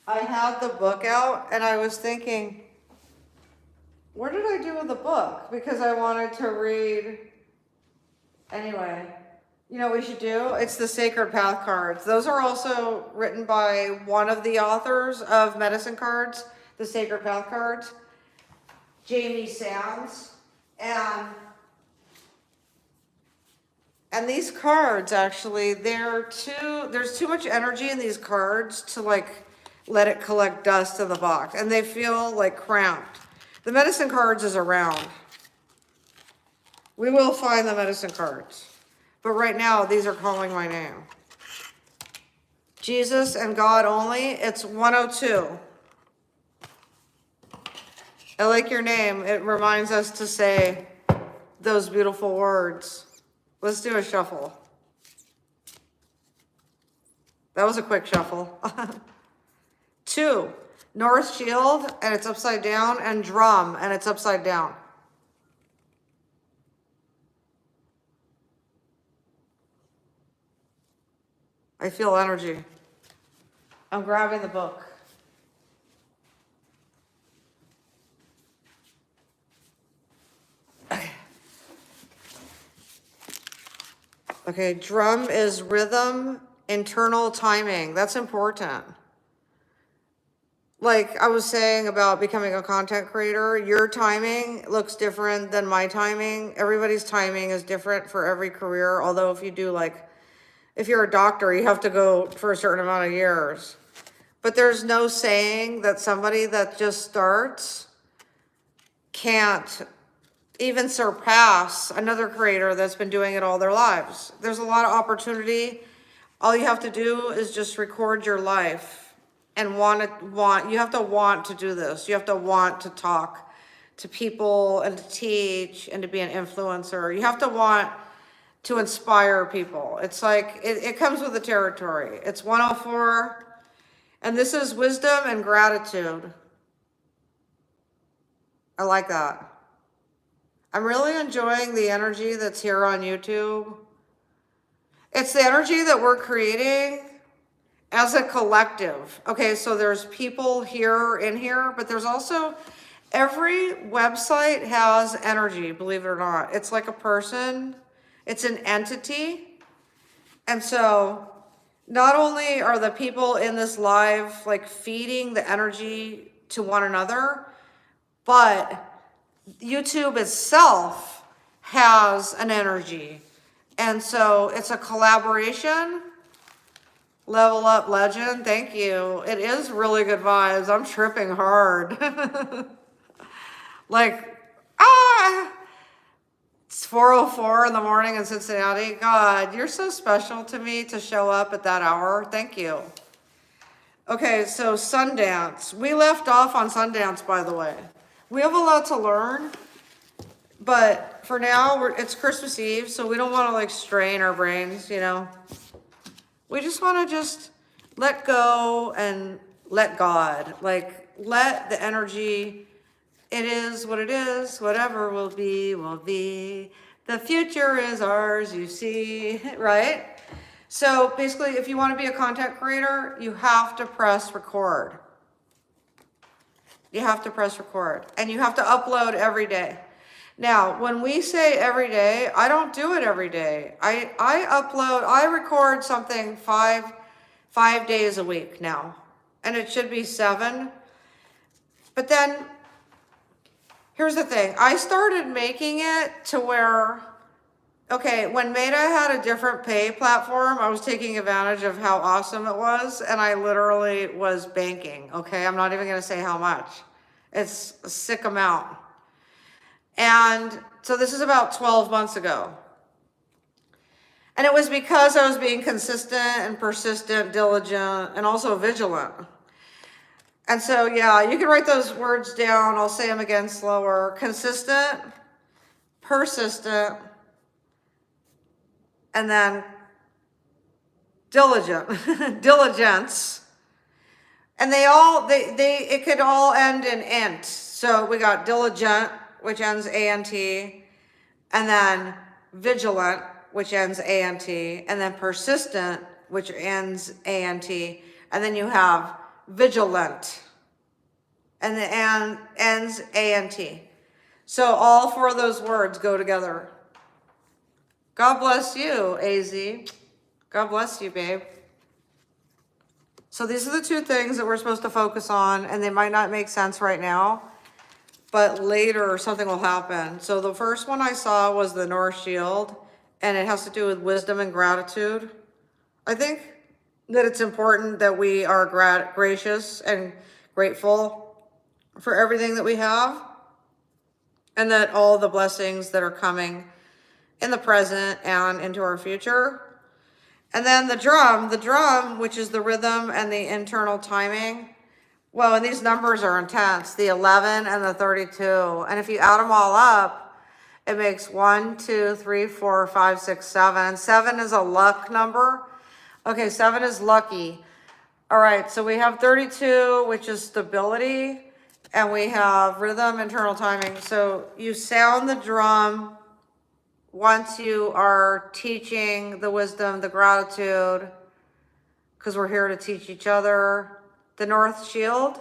I had the book out and I was thinking, what did I do with the book? Because I wanted to read, anyway, you know what we should do? It's the Sacred Path cards. Those are also written by one of the authors of Medicine Cards, the Sacred Path cards, Jamie Sands. And these cards actually, there's too much energy in these cards to like let it collect dust in the box, and they feel like cramped. The medicine cards is around. We will find the medicine cards. But right now, these are calling my name. Jesus and God only, it's 102. I like your name. It reminds us to say those beautiful words. Let's do a shuffle. That was a quick shuffle. 2 2, North Shield, and it's upside down, and Drum, and it's upside down. I feel energy. I'm grabbing the book. Okay, Drum is rhythm, internal timing. That's important. Like I was saying about becoming a content creator, your timing looks different than my timing. Everybody's timing is different for every career. Although if you do like, if you're a doctor, you have to go for a certain amount of years. But there's no saying that somebody that just starts can't even surpass another creator that's been doing it all their lives. There's a lot of opportunity. All you have to do is just record your life and you have to want to do this. You have to want to talk to people and to teach and to be an influencer. You have to want to inspire people. It's like, it comes with the territory. It's 104, and this is wisdom and gratitude. I like that. I'm really enjoying the energy that's here on YouTube. It's the energy that we're creating as a collective. Okay, so there's people here in here, but there's also, every website has energy, believe it or not. It's like a person, it's an entity. And so not only are the people in this live like feeding the energy to one another, but YouTube itself has an energy. And so it's a collaboration. Level Up Legend, thank you. It is really good vibes. I'm tripping hard. Like, it's 4:04 in the morning in Cincinnati. God, you're so special to me to show up at that hour. Thank you. Okay, so Sundance. We left off on Sundance, by the way. We have a lot to learn, but for now, it's Christmas Eve, so we don't want to like strain our brains, you know. We just want to just let go and let God, like let the energy, it is what it is, whatever will be, will be. The future is ours, you see, right? So basically, if you want to be a content creator, you have to press record. You have to press record, and you have to upload every day. Now, when we say every day, I don't do it every day. I record something five days a week now, and it should be 7. But then, here's the thing. I started making it to where, okay, when Meta had a different pay platform, I was taking advantage of how awesome it was, and I literally was banking, okay? I'm not even gonna say how much. It's a sick amount. And so this is about 12 months ago. And it was because I was being consistent and persistent, diligent, and also vigilant. And so, yeah, you can write those words down. I'll say them again slower. Consistent, persistent, and then diligent, diligence. And it could all end in int. So we got diligent, which ends A-N-T, and then vigilant, which ends A-N-T, and then persistent, which ends A-N-T, and then you have vigilant, and the and ends A-N-T. So all 4 of those words go together. God bless you, AZ. God bless you, babe. So these are the 2 things that we're supposed to focus on, and they might not make sense right now, but later something will happen. So the first one I saw was the North Shield, and it has to do with wisdom and gratitude. I think that it's important that we are gracious and grateful for everything that we have, and that all the blessings that are coming in the present and into our future. And then the drum, which is the rhythm and the internal timing. Well, and these numbers are intense, the 11 and the 32. And if you add them all up, it makes 1, 2, 3, 4, 5, 6, 7. 7 is a luck number. Okay, 7 is lucky. All right, so we have 32, which is stability, and we have rhythm, internal timing. So you sound the drum once you are teaching the wisdom, the gratitude, because we're here to teach each other, the North Shield,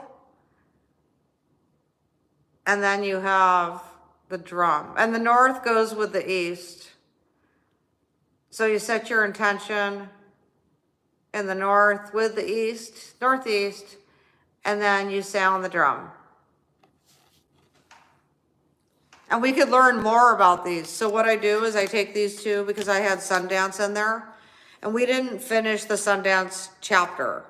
and then you have the drum. And the North goes with the East. So you set your intention in the North with the East, Northeast, and then you sound the drum. And we could learn more about these. So what I do is I take these two because I had Sundance in there, and we didn't finish the Sundance chapter.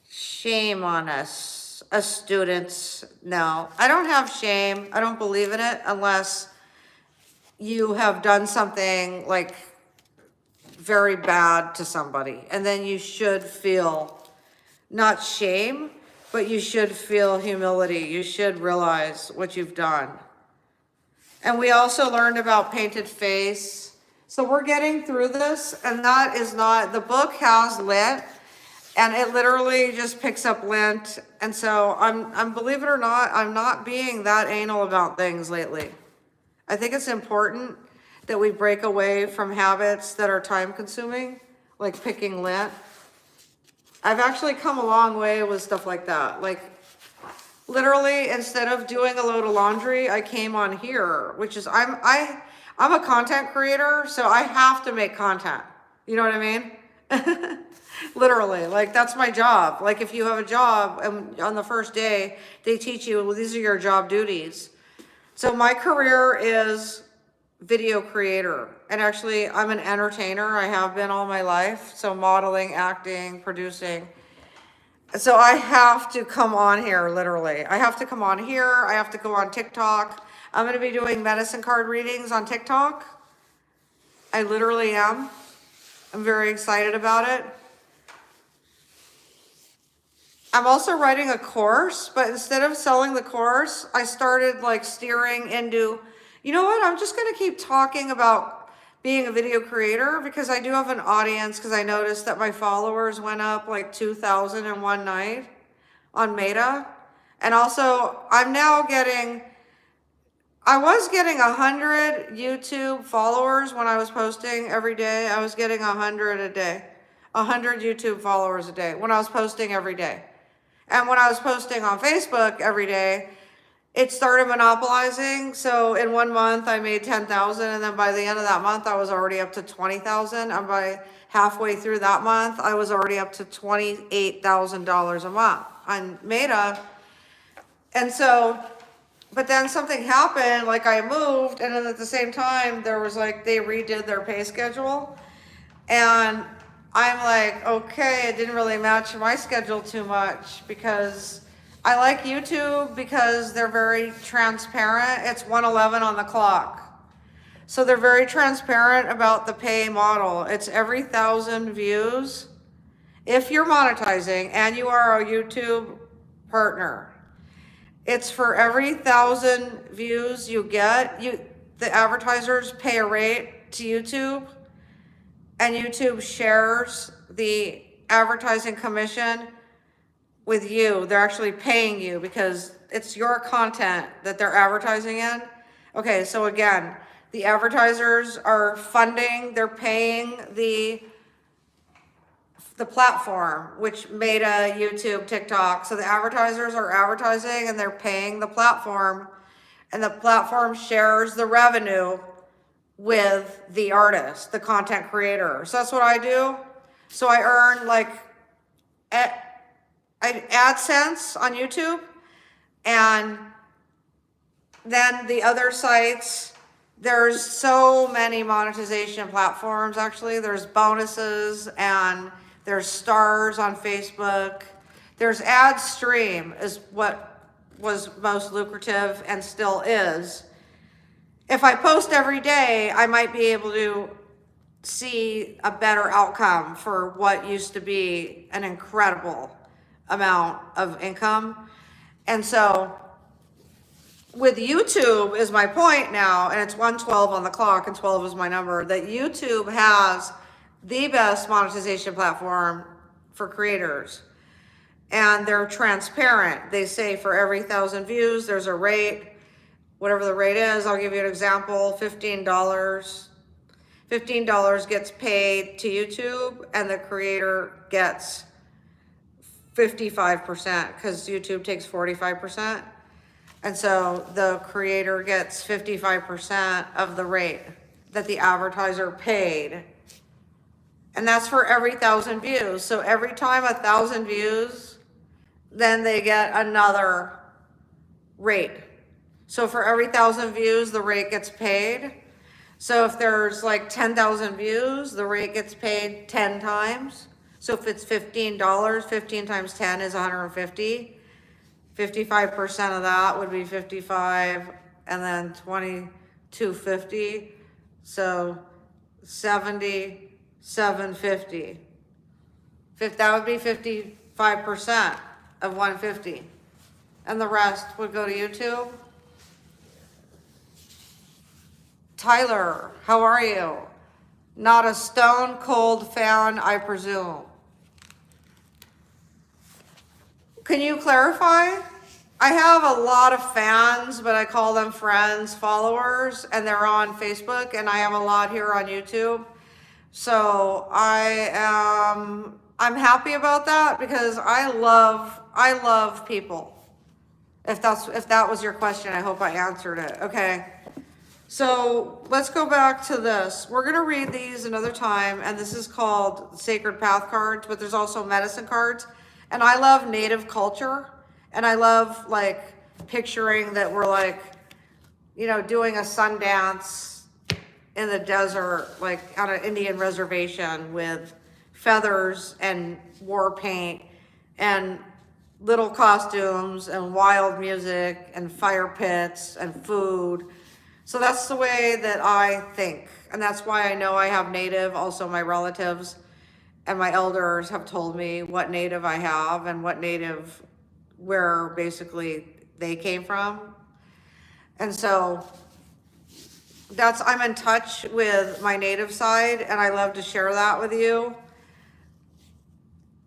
Shame on us, as students. No, I don't have shame. I don't believe in it unless you have done something like very bad to somebody. And then you should feel not shame, but you should feel humility. You should realize what you've done. And we also learned about painted face. So we're getting through this, and that is not, the book has lint, and it literally just picks up lint. And so I'm believe it or not, I'm not being that anal about things lately. I think it's important that we break away from habits that are time consuming, like picking lint. I've actually come a long way with stuff like that. Like literally, instead of doing a load of laundry, I came on here, which is, I'm a content creator, so I have to make content. You know what I mean? Literally, like that's my job. Like if you have a job and on the first day, they teach you, well, these are your job duties. So my career is video creator. And actually I'm an entertainer. I have been all my life. So modeling, acting, producing. So I have to come on here, literally. I have to come on here. I have to go on TikTok. I'm going to be doing medicine card readings on TikTok. I literally am. I'm very excited about it. I'm also writing a course, but instead of selling the course, I started like steering into, you know what? I'm just going to keep talking about being a video creator because I do have an audience, because I noticed that my followers went up like 2,000 in one night on Meta. And also I'm now getting, I was getting 100 YouTube followers when I was posting every day. I was getting 100 a day, 100 YouTube followers a day when I was posting every day. And when I was posting on Facebook every day, it started monopolizing. So in 1 month I made 10,000, and then by the end of that month I was already up to 20,000, and by halfway through that month I was already up to $28,000 a month on Meta. And so, but then something happened, like I moved, and then at the same time there was like, they redid their pay schedule, and I'm like, okay, it didn't really match my schedule too much, because I like YouTube because they're very transparent. It's 1:11 on the clock. So they're very transparent about the pay model. It's every 1,000 views. If you're monetizing and you are a YouTube partner, it's for every 1,000 views you get, the advertisers pay a rate to YouTube, and YouTube shares the advertising commission with you. They're actually paying you because it's your content that they're advertising in. Okay, so again, the advertisers are funding, they're paying the platform, which Meta, YouTube, TikTok. So the advertisers are advertising and they're paying the platform, and the platform shares the revenue with the artist, the content creator. So that's what I do. So I earn like AdSense on YouTube, and then the other sites, there's so many monetization platforms. Actually, there's bonuses and there's stars on Facebook. There's ad stream is what was most lucrative and still is. If I post every day, I might be able to see a better outcome for what used to be an incredible amount of income. And so with YouTube is my point now, and it's 1:12 on the clock, and 12 is my number, that YouTube has the best monetization platform for creators. and they're transparent. They say for every 1,000 views, there's a rate, whatever the rate is. I'll give you an example, $15. $15 gets paid to YouTube, and the creator gets 55% because YouTube takes 45%. And so the creator gets 55% of the rate that the advertiser paid. And that's for every 1,000 views. So every time 1,000 views, then they get another rate. So for every 1,000 views, the rate gets paid. So if there's like 10,000 views, the rate gets paid 10 times. So if it's $15, 15 times 10 is 150. 55% of that would be 55, and then 2250. So 70, 750. That would be 55% of 150. And the rest would go to YouTube. Tyler, how are you? Not a stone cold fan, I presume. Can you clarify? I have a lot of fans, but I call them friends, followers, and they're on Facebook, and I have a lot here on YouTube. So I'm happy about that because I love people. If that was your question, I hope I answered it. Okay. So let's go back to this. We're gonna read these another time, and this is called Sacred Path cards, but there's also medicine cards. And I love native culture, and I love like picturing that we're like, you know, doing a sun dance in the desert, like on an Indian reservation with feathers and war paint and little costumes and wild music and fire pits and food. So that's the way that I think. And that's why I know I have native. Also my relatives and my elders have told me what native I have and what native, where basically they came from. And so I'm in touch with my native side, and I love to share that with you.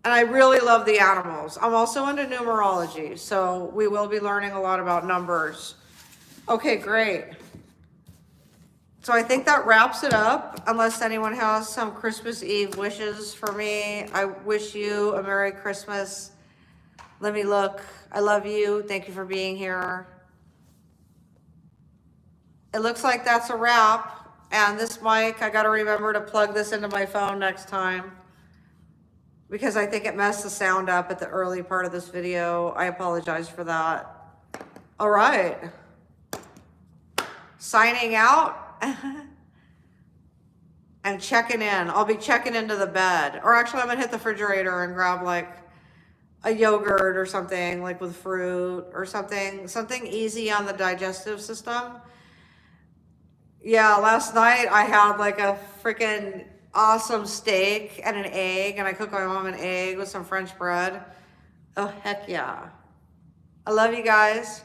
And I really love the animals. I'm also into numerology, so we will be learning a lot about numbers. Okay, great. So I think that wraps it up, unless anyone has some Christmas Eve wishes for me. I wish you a Merry Christmas. Let me look. I love you. Thank you for being here. It looks like that's a wrap. And this mic, I got to remember to plug this into my phone next time because I think it messed the sound up at the early part of this video. I apologize for that. All right. Signing out. And checking in. I'll be checking into the bed. Or actually, I'm gonna hit the refrigerator and grab like a yogurt or something, like with fruit or something easy on the digestive system. Yeah, last night I had like a freaking awesome steak and an egg, and I cooked my mom an egg with some French bread. Oh, heck yeah. I love you guys.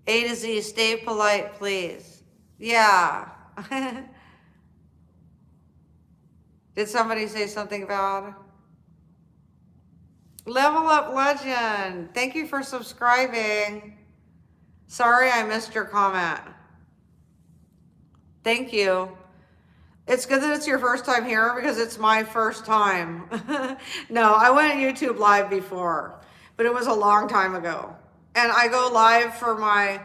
A to Z, stay polite, please. Yeah. Did somebody say something bad? Level Up Legend, thank you for subscribing. Sorry I missed your comment. Thank you. It's good that it's your first time here because it's my first time. No, I went YouTube live before, but it was a long time ago. And I go live for my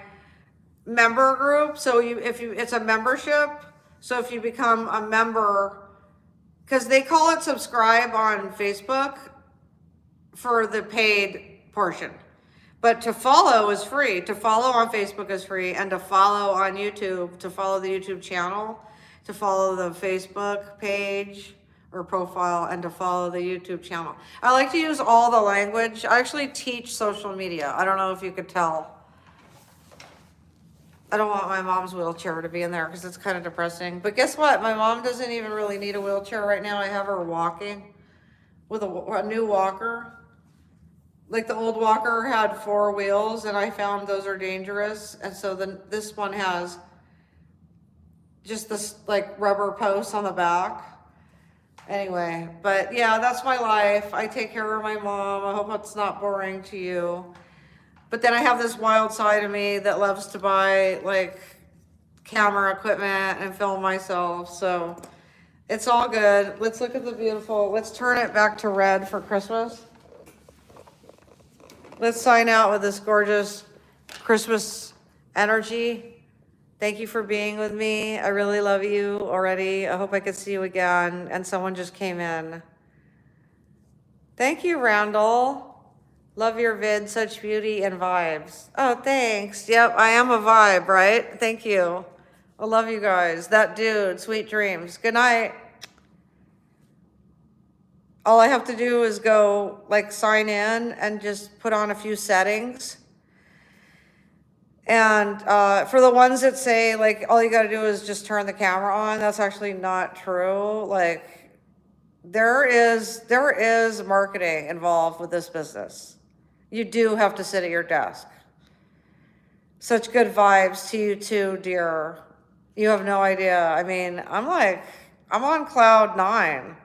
member group. So it's a membership. So if you become a member, because they call it subscribe on Facebook for the paid portion. But to follow is free. To follow on Facebook is free, and to follow on YouTube, to follow the YouTube channel, to follow the Facebook page or profile, and to follow the YouTube channel. I like to use all the language. I actually teach social media. I don't know if you could tell. I don't want my mom's wheelchair to be in there because it's kind of depressing. But guess what? My mom doesn't even really need a wheelchair right now. I have her walking with a new walker. Like the old walker had 4 wheels, and I found those are dangerous. And so then this one has just this like rubber post on the back. Anyway, but yeah, that's my life. I take care of my mom. I hope it's not boring to you. But then I have this wild side of me that loves to buy like camera equipment and film myself. So it's all good. Let's look at the beautiful. Let's turn it back to red for Christmas. Let's sign out with this gorgeous Christmas energy. Thank you for being with me. I really love you already. I hope I could see you again. And someone just came in. Thank you, Randall. Love your vid, such beauty and vibes. Oh, thanks. Yep, I am a vibe, right? Thank you. I love you guys. That dude, sweet dreams. Good night. All I have to do is go like sign in and just put on a few settings. And for the ones that say like all you got to do is just turn the camera on, that's actually not true. Like there is marketing involved with this business. You do have to sit at your desk. Such good vibes to you too, dear. You have no idea. I mean, I'm on cloud 9.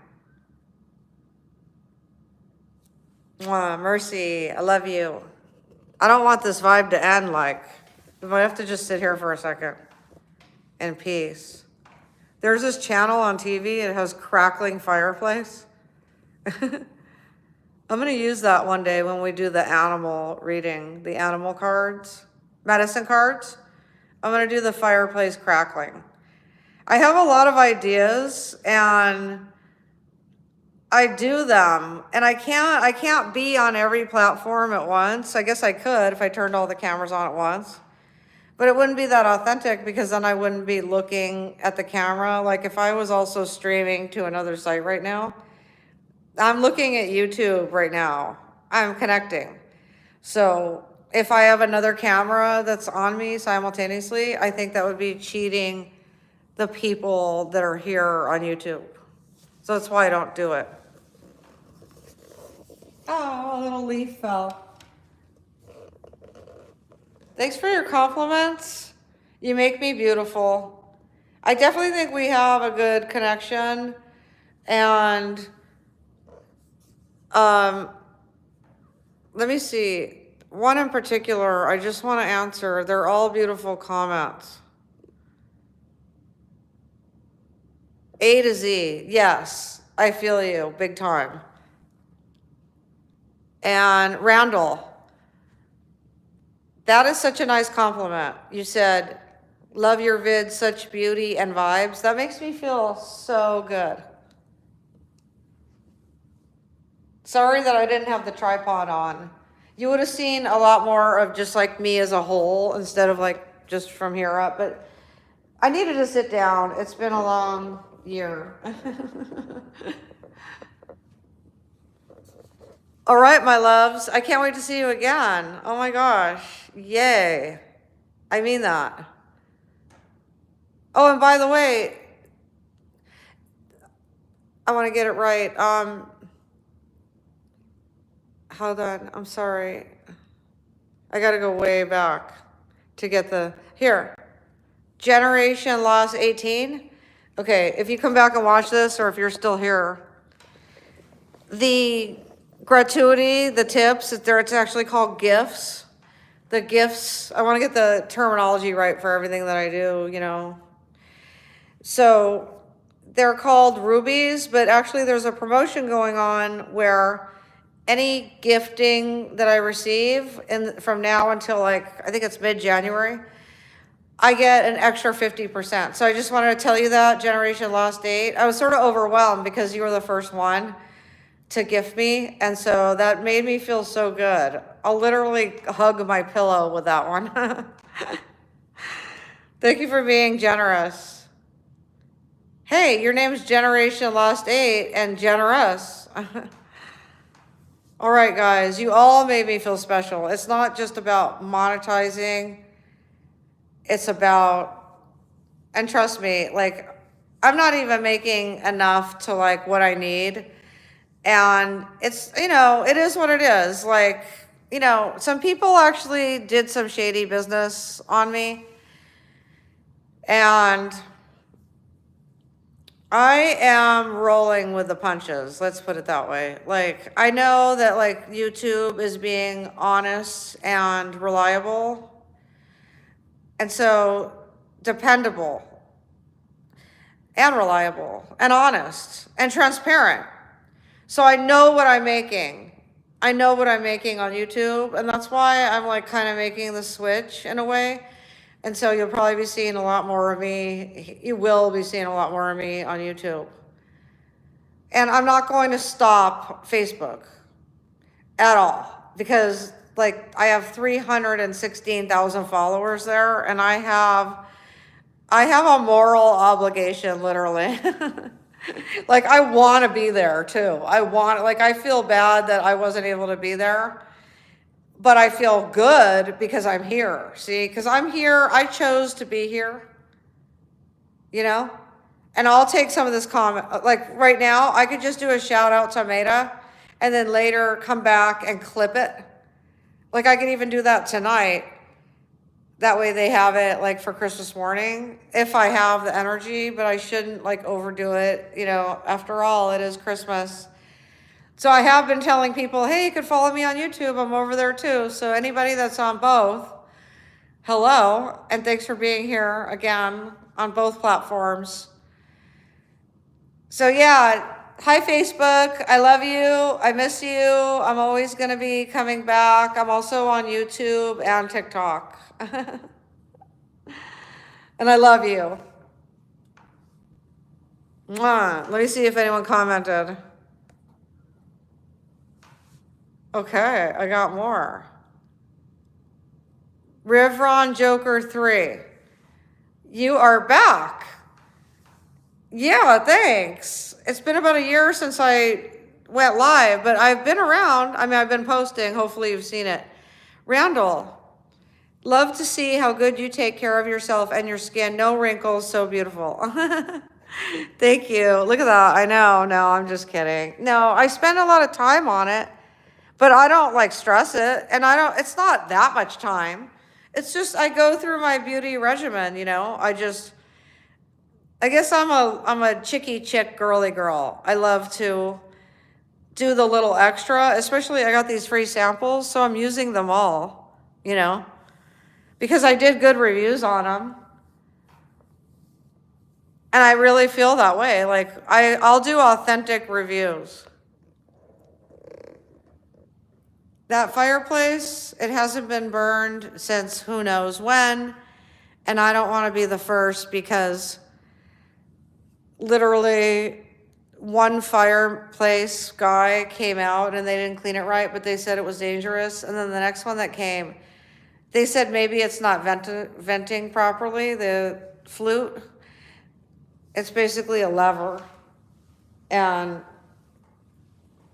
Mwah, Mercy, I love you. I don't want this vibe to end like. If I have to just sit here for a second in peace. There's this channel on TV, it has crackling fireplace. I'm gonna use that one day when we do the animal reading, the animal cards, medicine cards. I'm gonna do the fireplace crackling. I have a lot of ideas and I do them and I can't be on every platform at once. I guess I could if I turned all the cameras on at once. But it wouldn't be that authentic because then I wouldn't be looking at the camera. Like if I was also streaming to another site right now, I'm looking at YouTube right now. I'm connecting. So if I have another camera that's on me simultaneously, I think that would be cheating the people that are here on YouTube. So that's why I don't do it. Oh, a little leaf fell. Thanks for your compliments. You make me beautiful. I definitely think we have a good connection. And let me see. One in particular, I just want to answer. They're all beautiful comments. A to Z. Yes, I feel you big time. And Randall. That is such a nice compliment. You said, love your vid, such beauty and vibes. That makes me feel so good. Sorry that I didn't have the tripod on. You would have seen a lot more of just like me as a whole instead of like just from here up. But I needed to sit down. It's been a long year. All right, my loves. I can't wait to see you again. Oh my gosh. Yay. I mean that. Oh, and by the way, I want to get it right. Hold on. I'm sorry. I got to go way back to get the, here. Generation Loss 18. Okay, if you come back and watch this, or if you're still here, the gratuity, the tips, it's actually called gifts. The gifts, I want to get the terminology right for everything that I do, you know. So they're called rubies, but actually there's a promotion going on where any gifting that I receive from now until like, I think it's mid-January, I get an extra 50%. So I just wanted to tell you that, Generation Lost 8. I was sort of overwhelmed because you were the first one to gift me, and so that made me feel so good. I'll literally hug my pillow with that one. Thank you for being generous. Hey, your name's Generation Lost 8 and generous. All right, guys, you all made me feel special. It's not just about monetizing. It's about, and trust me, like, I'm not even making enough to like what I need. And it's, you know, it is what it is. Like, you know, some people actually did some shady business on me. And I am rolling with the punches. Let's put it that way. Like, I know that like YouTube is being honest and reliable. And so dependable and reliable and honest and transparent. So I know what I'm making. I know what I'm making on YouTube. And that's why I'm like kind of making the switch in a way. And so you'll probably be seeing a lot more of me. You will be seeing a lot more of me on YouTube. And I'm not going to stop Facebook at all because like I have 316,000 followers there and I have a moral obligation, literally. Like I want to be there too. I feel bad that I wasn't able to be there. But I feel good because I'm here. See, because I'm here. I chose to be here, you know? And I'll take some of this comment. Like right now, I could just do a shout out to Maida and then later come back and clip it. Like I could even do that tonight. That way they have it like for Christmas morning if I have the energy, but I shouldn't like overdo it. You know, after all, it is Christmas. So I have been telling people, hey, you could follow me on YouTube. I'm over there too. So anybody that's on both, hello, and thanks for being here again on both platforms. So yeah, hi Facebook, I love you, I miss you. I'm always gonna be coming back. I'm also on YouTube and TikTok. And I love you. Mwah. Let me see if anyone commented. Okay, I got more. Rivron Joker 3. You are back. Yeah, thanks. It's been about a year since I went live, but I've been around. I mean, I've been posting. Hopefully you've seen it. Randall, love to see how good you take care of yourself and your skin. No wrinkles, so beautiful. Thank you. Look at that. I know. No, I'm just kidding. No, I spend a lot of time on it. But I don't like stress it, and it's not that much time. It's just, I go through my beauty regimen, you know? I guess I'm a chicky chick girly girl. I love to do the little extra, especially I got these free samples, so I'm using them all, you know? Because I did good reviews on them. And I really feel that way. Like, I'll do authentic reviews. That fireplace, it hasn't been burned since who knows when. And I don't want to be the first because literally one fireplace guy came out and they didn't clean it right, but they said it was dangerous. And then the next one that came, they said maybe it's not venting properly, the flute. It's basically a lever. And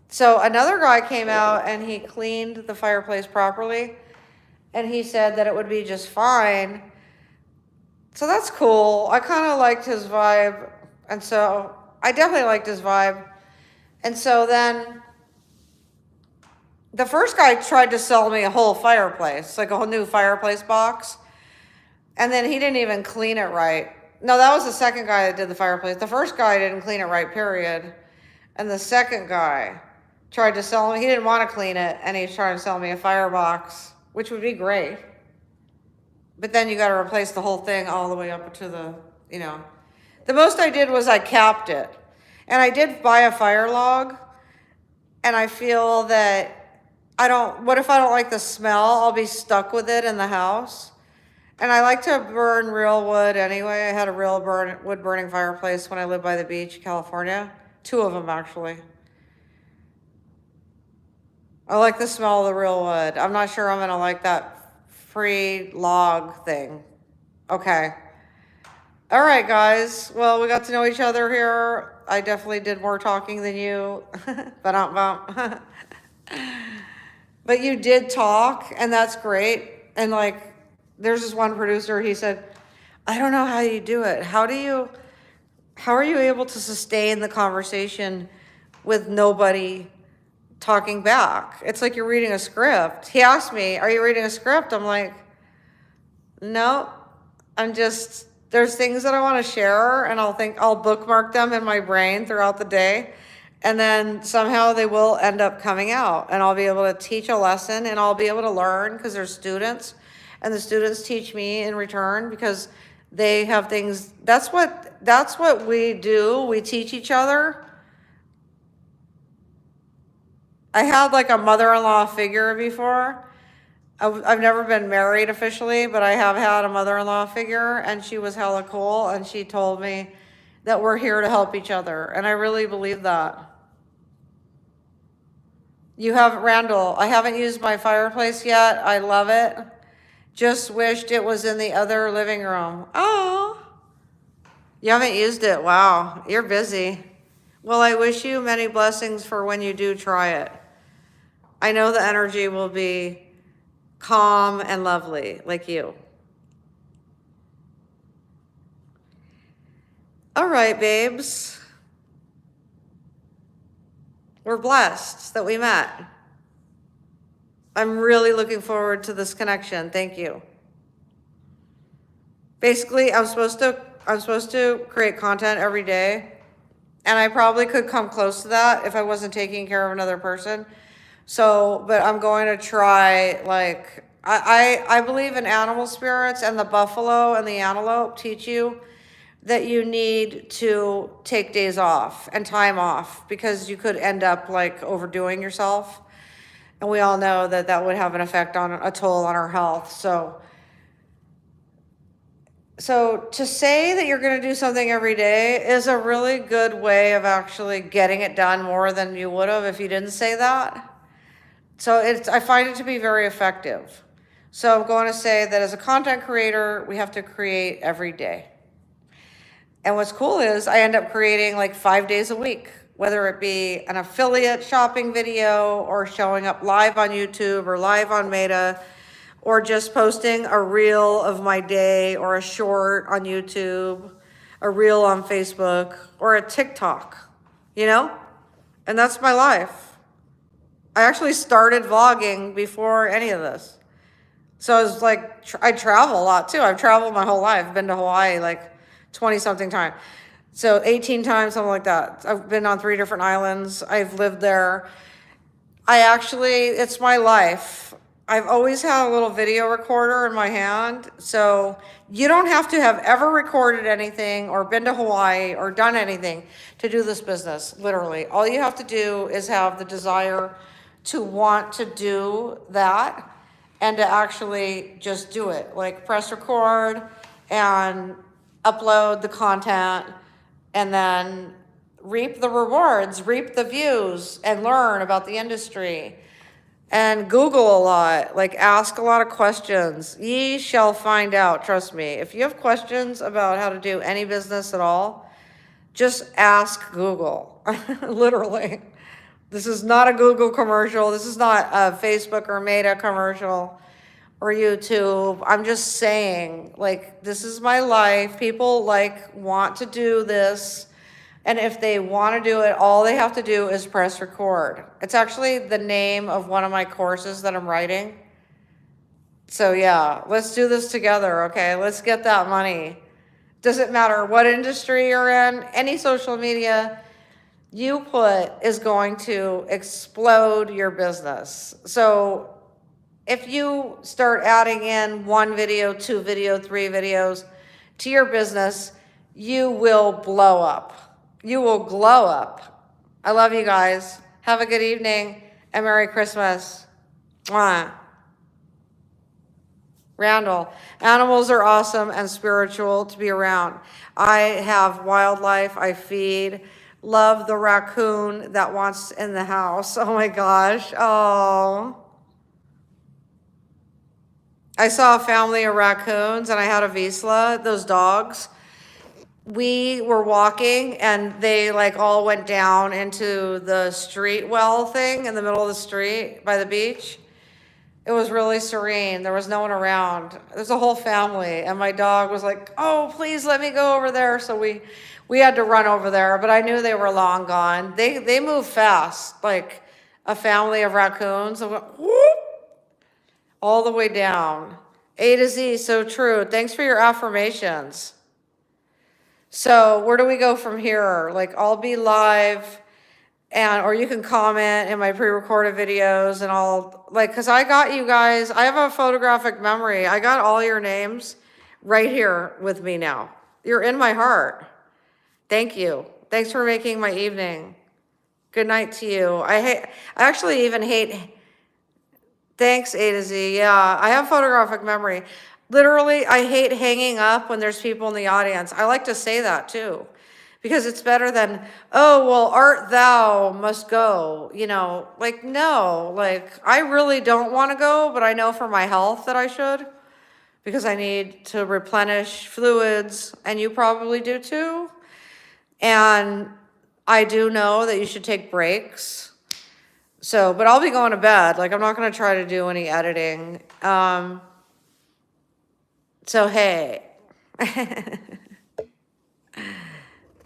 so another guy came out and he cleaned the fireplace properly and he said that it would be just fine. So that's cool. I kind of liked his vibe. And so I definitely liked his vibe. And so then the first guy tried to sell me a whole fireplace, like a whole new fireplace box. And then he didn't even clean it right. No, that was the second guy that did the fireplace. The first guy didn't clean it right, period. And the second guy tried to sell me, he didn't want to clean it, and he's trying to sell me a firebox, which would be great. But then you got to replace the whole thing all the way up to the, you know. The most I did was I capped it. And I did buy a fire log, and I feel that what if I don't like the smell? I'll be stuck with it in the house. And I like to burn real wood anyway. I had a real wood burning fireplace when I lived by the beach, California. 2 of them, actually. I like the smell of the real wood. I'm not sure I'm gonna like that free log thing. Okay. All right, guys. Well, we got to know each other here. I definitely did more talking than you. But you did talk, and that's great. And like, there's this one producer, he said, I don't know how you do it. How are you able to sustain the conversation with nobody talking back? It's like you're reading a script. He asked me, are you reading a script? I'm like, no, I'm just There's things that I want to share, and I'll bookmark them in my brain throughout the day. And then somehow they will end up coming out, and I'll be able to teach a lesson, and I'll be able to learn because they're students, and the students teach me in return because they have things. That's what we do. We teach each other. I had like a mother-in-law figure before. I've never been married officially, but I have had a mother-in-law figure, and she was hella cool, and she told me that we're here to help each other, and I really believe that. You have, Randall, I haven't used my fireplace yet. I love it. Just wished it was in the other living room. Oh, you haven't used it. Wow, you're busy. Well, I wish you many blessings for when you do try it. I know the energy will be calm and lovely, like you. All right, babes. We're blessed that we met. I'm really looking forward to this connection. Thank you. Basically, I'm supposed to create content every day, and I probably could come close to that if I wasn't taking care of another person. So, but I'm going to try, like, I believe in animal spirits, and the buffalo and the antelope teach you that you need to take days off and time off because you could end up like overdoing yourself. And we all know that that would have an effect on a toll on our health. So to say that you're going to do something every day is a really good way of actually getting it done more than you would have if you didn't say that. So I find it to be very effective. So I'm going to say that as a content creator, we have to create every day. And what's cool is I end up creating like 5 days a week, whether it be an affiliate shopping video or showing up live on YouTube or live on Meta, or just posting a reel of my day or a short on YouTube, a reel on Facebook, or a TikTok, you know? And that's my life. I actually started vlogging before any of this. So I was like, I travel a lot too. I've traveled my whole life. I've been to Hawaii like 20 something times. So 18 times, something like that. I've been on 3 different islands. I've lived there. It's my life. I've always had a little video recorder in my hand. So you don't have to have ever recorded anything or been to Hawaii or done anything to do this business, literally. All you have to do is have the desire to want to do that and to actually just do it. Like press record and upload the content and then reap the rewards, reap the views, and learn about the industry. And Google a lot, like ask a lot of questions. Ye shall find out, trust me. If you have questions about how to do any business at all, just ask Google, literally. This is not a Google commercial. This is not a Facebook or Meta commercial or YouTube. I'm just saying, like, this is my life. People like want to do this. And if they want to do it, all they have to do is press record. It's actually the name of one of my courses that I'm writing. So yeah, let's do this together, okay? Let's get that money. Doesn't matter what industry you're in, any social media you put is going to explode your business. So if you start adding in 1 video, 2 video, 3 videos to your business, you will blow up. You will glow up. I love you guys. Have a good evening and Merry Christmas. Mwah. Randall, animals are awesome and spiritual to be around. I have wildlife I feed. Love the raccoon that wants in the house. Oh my gosh. Oh. I saw a family of raccoons and I had a Vizsla, those dogs. We were walking and they like all went down into the street well thing in the middle of the street by the beach. It was really serene. There was no one around. There's a whole family and my dog was like, oh, please let me go over there. So we had to run over there, but I knew they were long gone. They move fast, like a family of raccoons. Whoop, all the way down. A to Z, so true. Thanks for your affirmations. So where do we go from here? Like, I'll be live, and or you can comment in my pre-recorded videos, and I'll like, because I got you guys, I have a photographic memory. I got all your names right here with me now. You're in my heart. Thank you. Thanks for making my evening. Good night to you. I actually even hate, thanks A to Z. Yeah, I have photographic memory. Literally, I hate hanging up when there's people in the audience. I like to say that too, because it's better than, oh, well, art thou must go. You know, like, no, like, I really don't want to go, but I know for my health that I should, because I need to replenish fluids, and you probably do too. And I do know that you should take breaks. So, but I'll be going to bed. Like, I'm not going to try to do any editing. So, hey.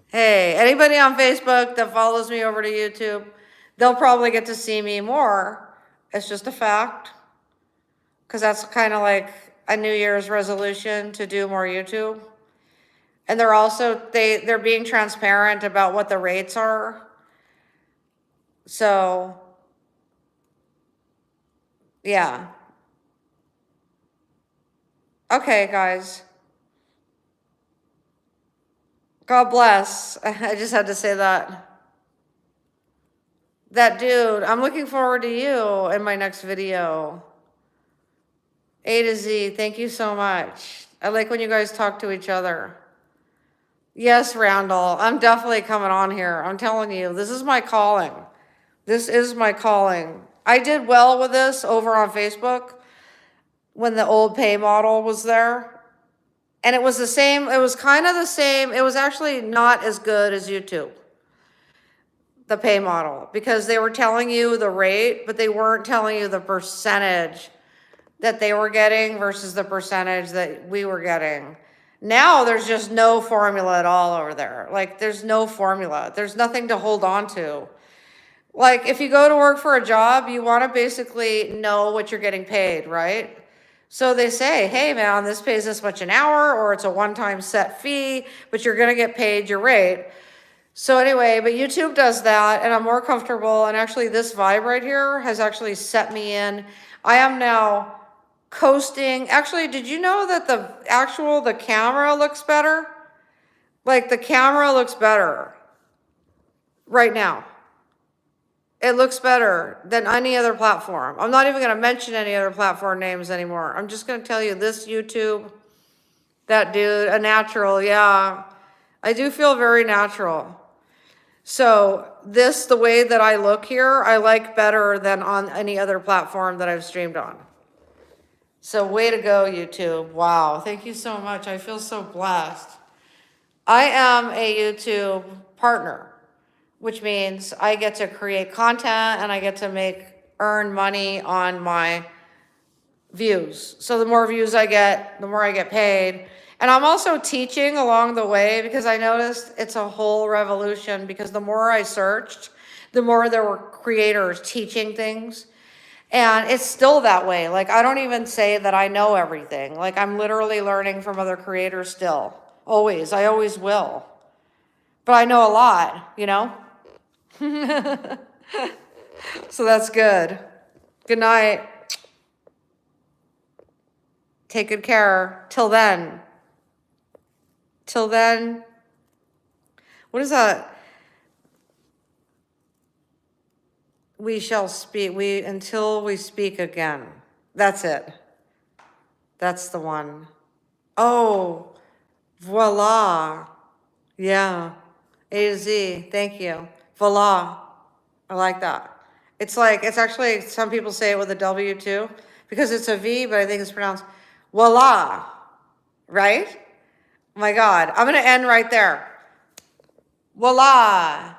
Hey, anybody on Facebook that follows me over to YouTube, they'll probably get to see me more. It's just a fact. Because that's kind of like a New Year's resolution to do more YouTube. And they're also, they're being transparent about what the rates are. So, yeah. Okay, guys. God bless. I just had to say that. That dude, I'm looking forward to you in my next video. A to Z, thank you so much. I like when you guys talk to each other. Yes, Randall, I'm definitely coming on here. I'm telling you, this is my calling. This is my calling. I did well with this over on Facebook when the old pay model was there. And it was the same, it was kind of the same. It was actually not as good as YouTube, the pay model, because they were telling you the rate, but they weren't telling you the percentage that they were getting versus the percentage that we were getting. Now there's just no formula at all over there. Like, there's no formula. There's nothing to hold on to. Like, if you go to work for a job, you want to basically know what you're getting paid, right? So they say, hey, man, this pays this much an hour, or it's a one-time set fee, but you're going to get paid your rate. So anyway, but YouTube does that, and I'm more comfortable. And actually, this vibe right here has actually set me in. I am now coasting. Actually, did you know that the camera looks better? Like, the camera looks better right now. It looks better than any other platform. I'm not even going to mention any other platform names anymore. I'm just going to tell you this YouTube, that dude, a natural. Yeah, I do feel very natural. So this, the way that I look here, I like better than on any other platform that I've streamed on. So way to go, YouTube. Wow, thank you so much. I feel so blessed. I am a YouTube partner, which means I get to create content and I get to earn money on my views. So the more views I get, the more I get paid. And I'm also teaching along the way, because I noticed it's a whole revolution, because the more I searched, the more there were creators teaching things. And it's still that way. Like, I don't even say that I know everything. Like, I'm literally learning from other creators still. Always. I always will. But I know a lot, you know? So that's good. Good night. Take good care. Till then. Till then. What is that? We shall speak. Until we speak again. That's it. That's the one. Oh, voila. Yeah. A to Z. Thank you. Voila. I like that. It's like, it's actually, some people say it with a W too, because it's a V, but I think it's pronounced voila. Right? Oh my God. I'm going to end right there. Voila.